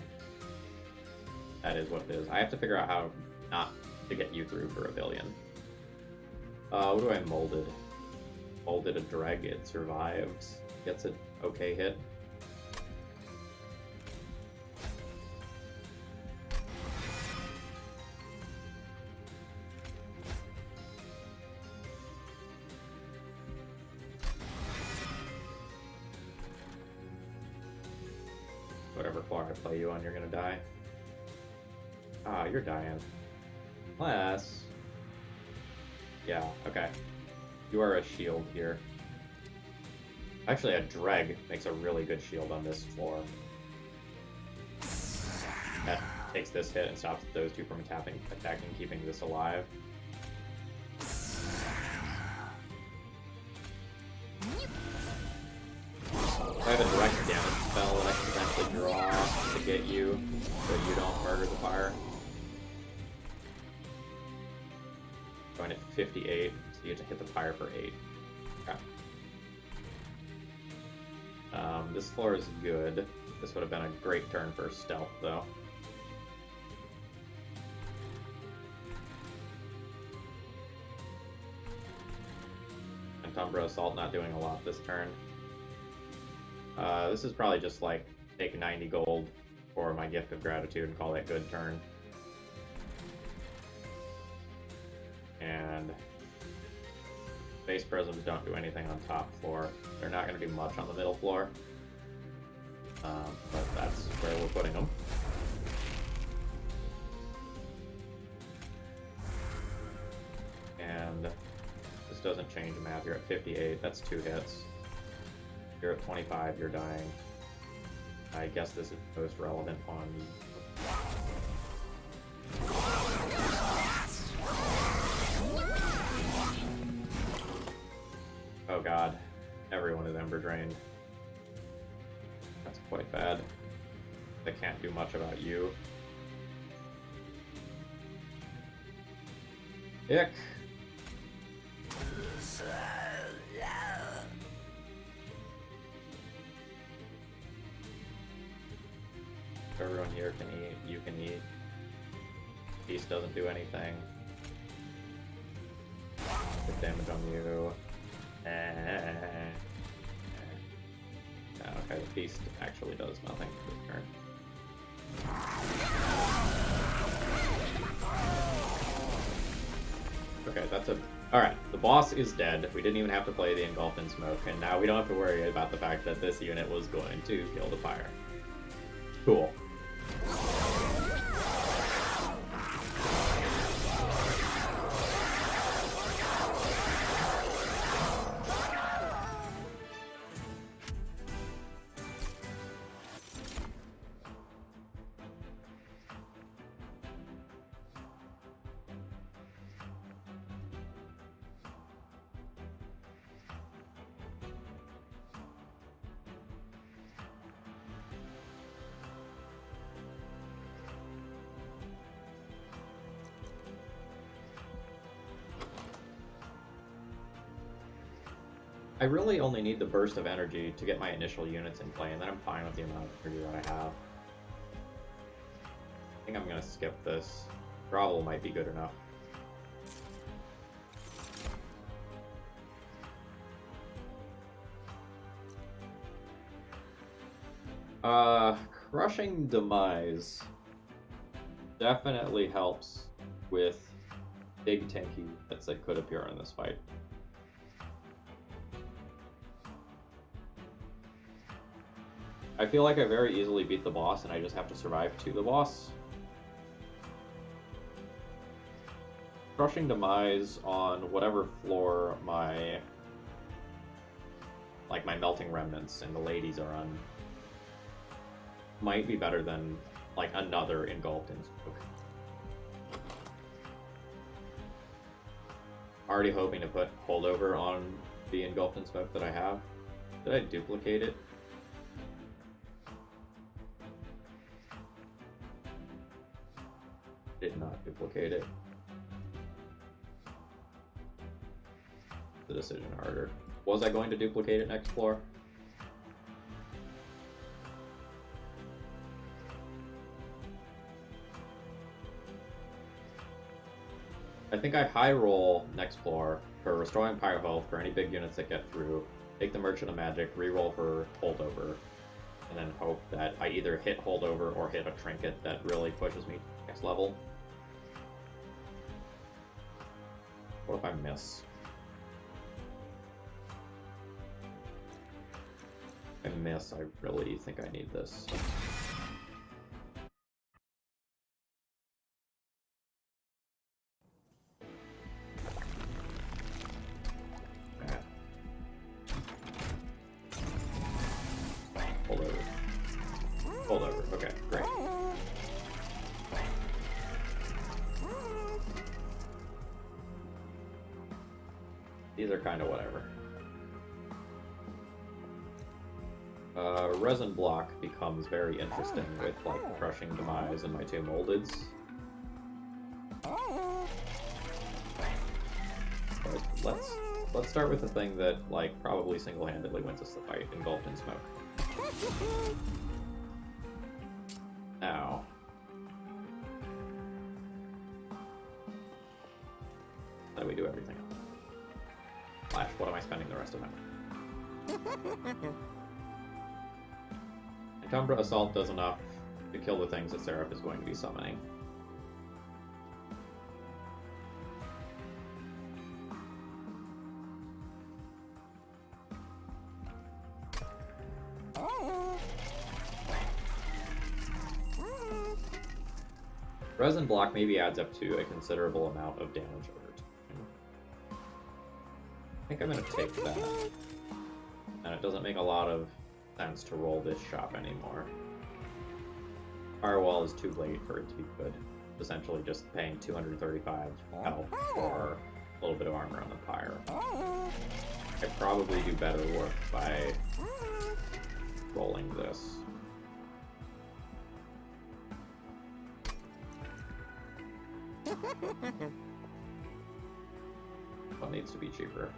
That is what it is. I have to figure out how not to get you through for a billion. What do I molded? Molded a dreg, it survives. Gets an okay hit. Whatever floor I play you on, you're gonna die. Ah, you're dying. Unless... yeah, okay. You are a shield here. Actually, a dreg makes a really good shield on this floor. That takes this hit and stops those two from attacking, keeping this alive. I have a direct damage spell that I can potentially draw to get you, so you don't murder the fire. Going at 58, so you have to hit the fire for 8. Okay. This floor is good. This would have been a great turn for stealth, though. And Tumbra Assault not doing a lot this turn. This is probably just like take 90 gold for my Gift of Gratitude and call that good turn. And base prisms don't do anything on top floor. They're not going to do much on the middle floor. But that's where we're putting them. And this doesn't change math. You're at 58. That's 2 hits. You're at 25. You're dying. I guess this is most relevant on oh god, everyone is Ember Drained. quite bad. I can't do much about you. Ick. Everyone here can eat, you can eat. Beast doesn't do anything. Good damage on you. Okay, the beast actually does nothing this turn. Okay, that's a... Alright, the boss is dead. We didn't even have to play the Engulfed in Smoke, and now we don't have to worry about the fact that this unit was going to kill the fire. Cool. I really only need the burst of energy to get my initial units in play, and then I'm fine with the amount of energy that I have. I think I'm going to skip this. Grovel might be good enough. Crushing Demise definitely helps with big tanky units that could appear in this fight. I feel like I very easily beat the boss, and I just have to survive to the boss. Crushing Demise on whatever floor my melting remnants and the ladies are on might be better than like another Engulfed in Smoke. Already hoping to put Holdover on the Engulfed in Smoke that I have. Did I duplicate it? Did not duplicate it. The decision harder. Was I going to duplicate it next floor? I think I high roll next floor for restoring Pyro Health for any big units that get through, take the Merchant of Magic, reroll for Holdover, and then hope that I either hit Holdover or hit a trinket that really pushes me to the next level. What if I miss? If I miss, I really think I need this. Holdover. Okay, great. These are kind of whatever. Resin block becomes very interesting with like Crushing Demise and my two Moldeds. But let's start with the thing that like probably single-handedly wins us the fight, Engulfed in Smoke. Now. How do we do everything? Flash, what am I spending the rest of my time? Encumbra Assault does enough to kill the things that Seraph is going to be summoning. Resin block maybe adds up to a considerable amount of damage over time. I think I'm going to take that. And it doesn't make a lot of sense to roll this shop anymore. Firewall is too late for it to be good. Essentially just paying 235 health for a little bit of armor on the pyre. I probably do better work by rolling this. What needs to be cheaper?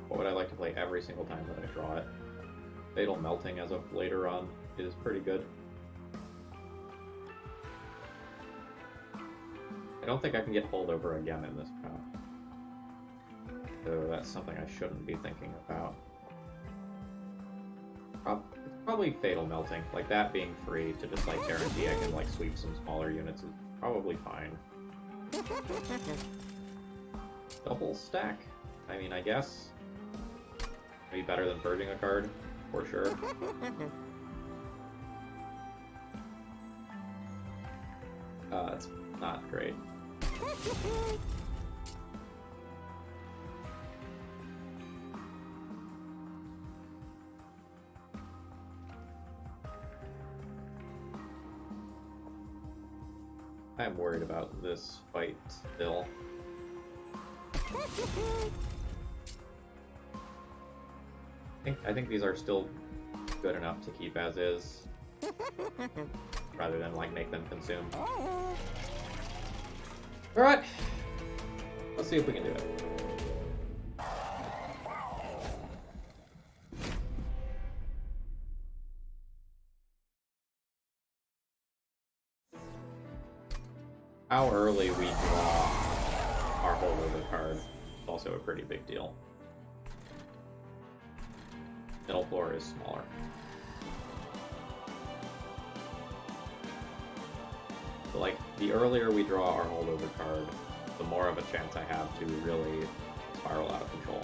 What would I like to play every single time that I draw it? Fatal Melting as of later on is pretty good. I don't think I can get holdover again in this path. So that's something I shouldn't be thinking about. It's probably Fatal Melting. Like, that being free to just, like, guarantee I can, like, sweep some smaller units is probably fine. Double stack? I mean, I guess. Maybe better than purging a card, for sure. It's not great. I'm worried about this fight still. I think these are still good enough to keep as is, rather than like make them consume. Alright, let's see if we can do it. How early we draw our holdover card is also a pretty big deal. Middle floor is smaller. So, like, the earlier we draw our holdover card, the more of a chance I have to really spiral out of control.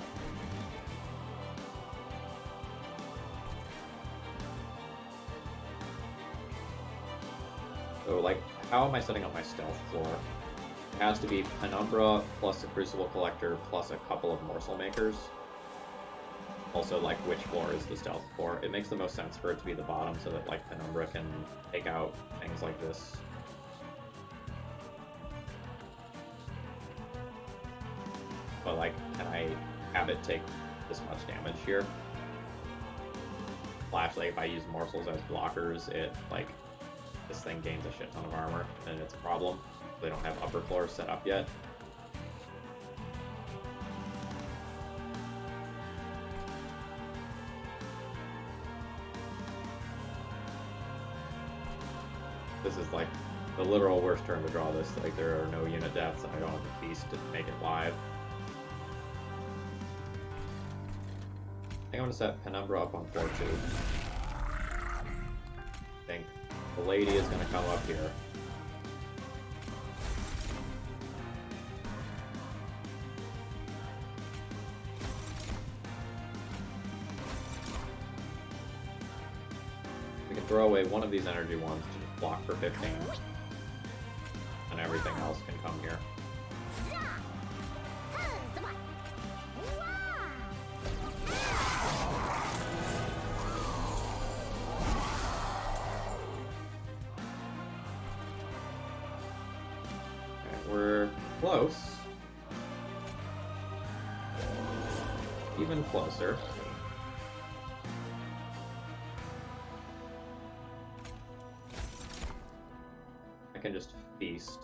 So, like, how am I setting up my stealth floor? It has to be Penumbra plus a Crucible Collector plus a couple of Morsel Makers. Also, like, which floor is the stealth floor? It makes the most sense for it to be the bottom so that, like, Penumbra can take out things like this. But, like, can I have it take this much damage here? Flash, like, if I use morsels as blockers, it, like, this thing gains a shit ton of armor, and it's a problem. They don't have upper floors set up yet. This is like the literal worst turn to draw this. Like, there are no unit deaths, and I don't have a feast to make it live. I think I'm gonna set Penumbra up on floor 2. I think the lady is gonna come up here. We can throw away one of these energy ones to just block for 15. And everything else can come here. We're close. Even closer. I can just feast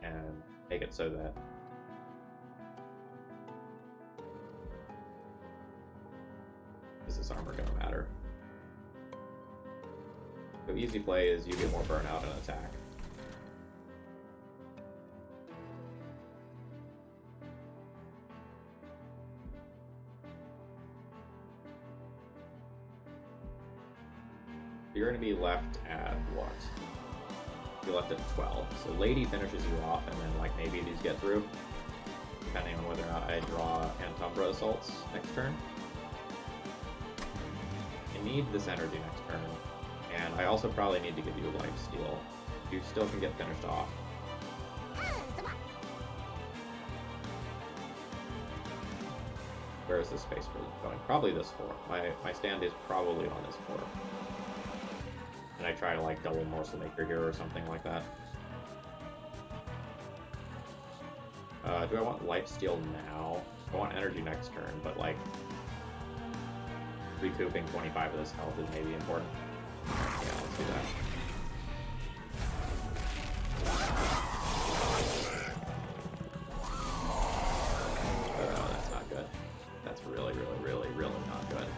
and make it so that this is armor gonna matter. So easy play is you get more burnout and attack. You're going to be left at what? You're left at 12. So Lady finishes you off, and then like maybe these get through, depending on whether or not I draw Antumbra Assaults next turn. I need this energy next turn, and I also probably need to give you Lifesteal. You still can get finished off. Where is the space for going? Probably this floor. My stand is probably on this floor. And I try to like double Morsel Maker here or something like that. Do I want Lifesteal now? I want energy next turn, but like recouping 25 of this health is maybe important. Yeah, let's do that. Oh, that's not good. That's really, really, really, really not good.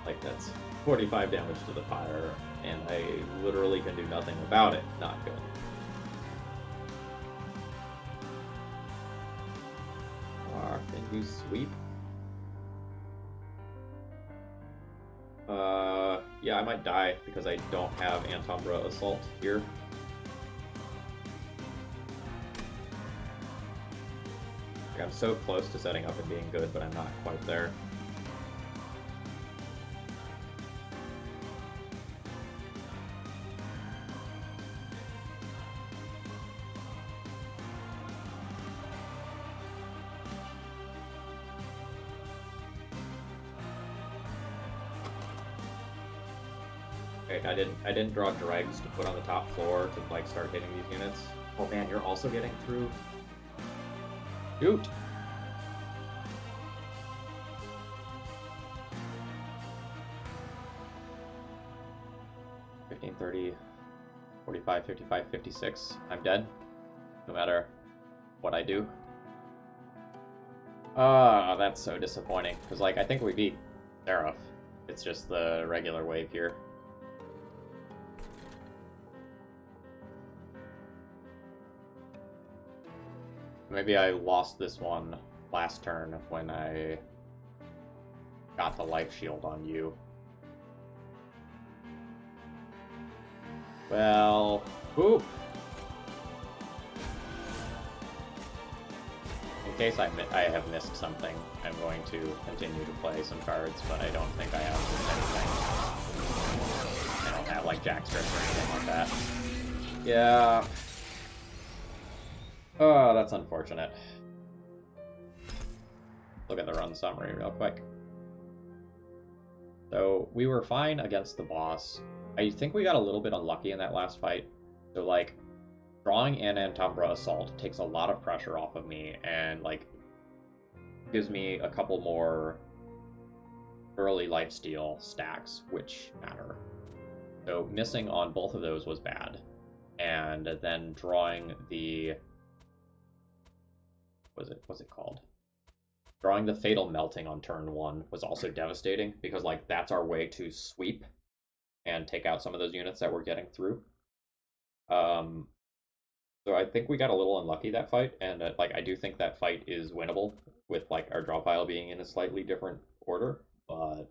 Like, that's 45 damage to the fire, and I literally can do nothing about it. Not good. Can you sweep? Yeah, I might die because I don't have Antumbra Assault here. Like, I'm so close to setting up and being good, but I'm not quite there. I didn't draw dregs to put on the top floor to like start hitting these units. Oh man, you're also getting through. Shoot! $15, $30, $45, $55, $56. I'm dead. No matter what I do. Ah, that's so disappointing. Because like I think we beat Seraph. It's just the regular wave here. Maybe I lost this one last turn when I got the life shield on you. Well, oop. In case I have missed something, I'm going to continue to play some cards, but I don't think I have anything. I don't have like jack strips or anything like that. Yeah. Oh, that's unfortunate. Look at the run summary real quick. So we were fine against the boss. I think we got a little bit unlucky in that last fight. So like, drawing in Antumbra Assault takes a lot of pressure off of me and like gives me a couple more early lifesteal stacks, which matter. So missing on both of those was bad. And then drawing the what's it called? Drawing the Fatal Melting on turn 1 was also devastating because like that's our way to sweep and take out some of those units that we're getting through. So I think we got a little unlucky that fight, and like I do think that fight is winnable with like our draw pile being in a slightly different order, but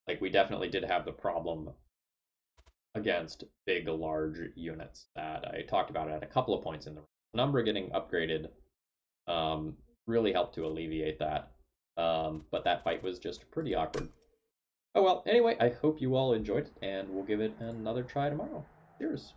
like we definitely did have the problem against big, large units that I talked about at a couple of points in the number getting upgraded. Really helped to alleviate that. But that fight was just pretty awkward. Oh well, anyway, I hope you all enjoyed it, and we'll give it another try tomorrow. Cheers.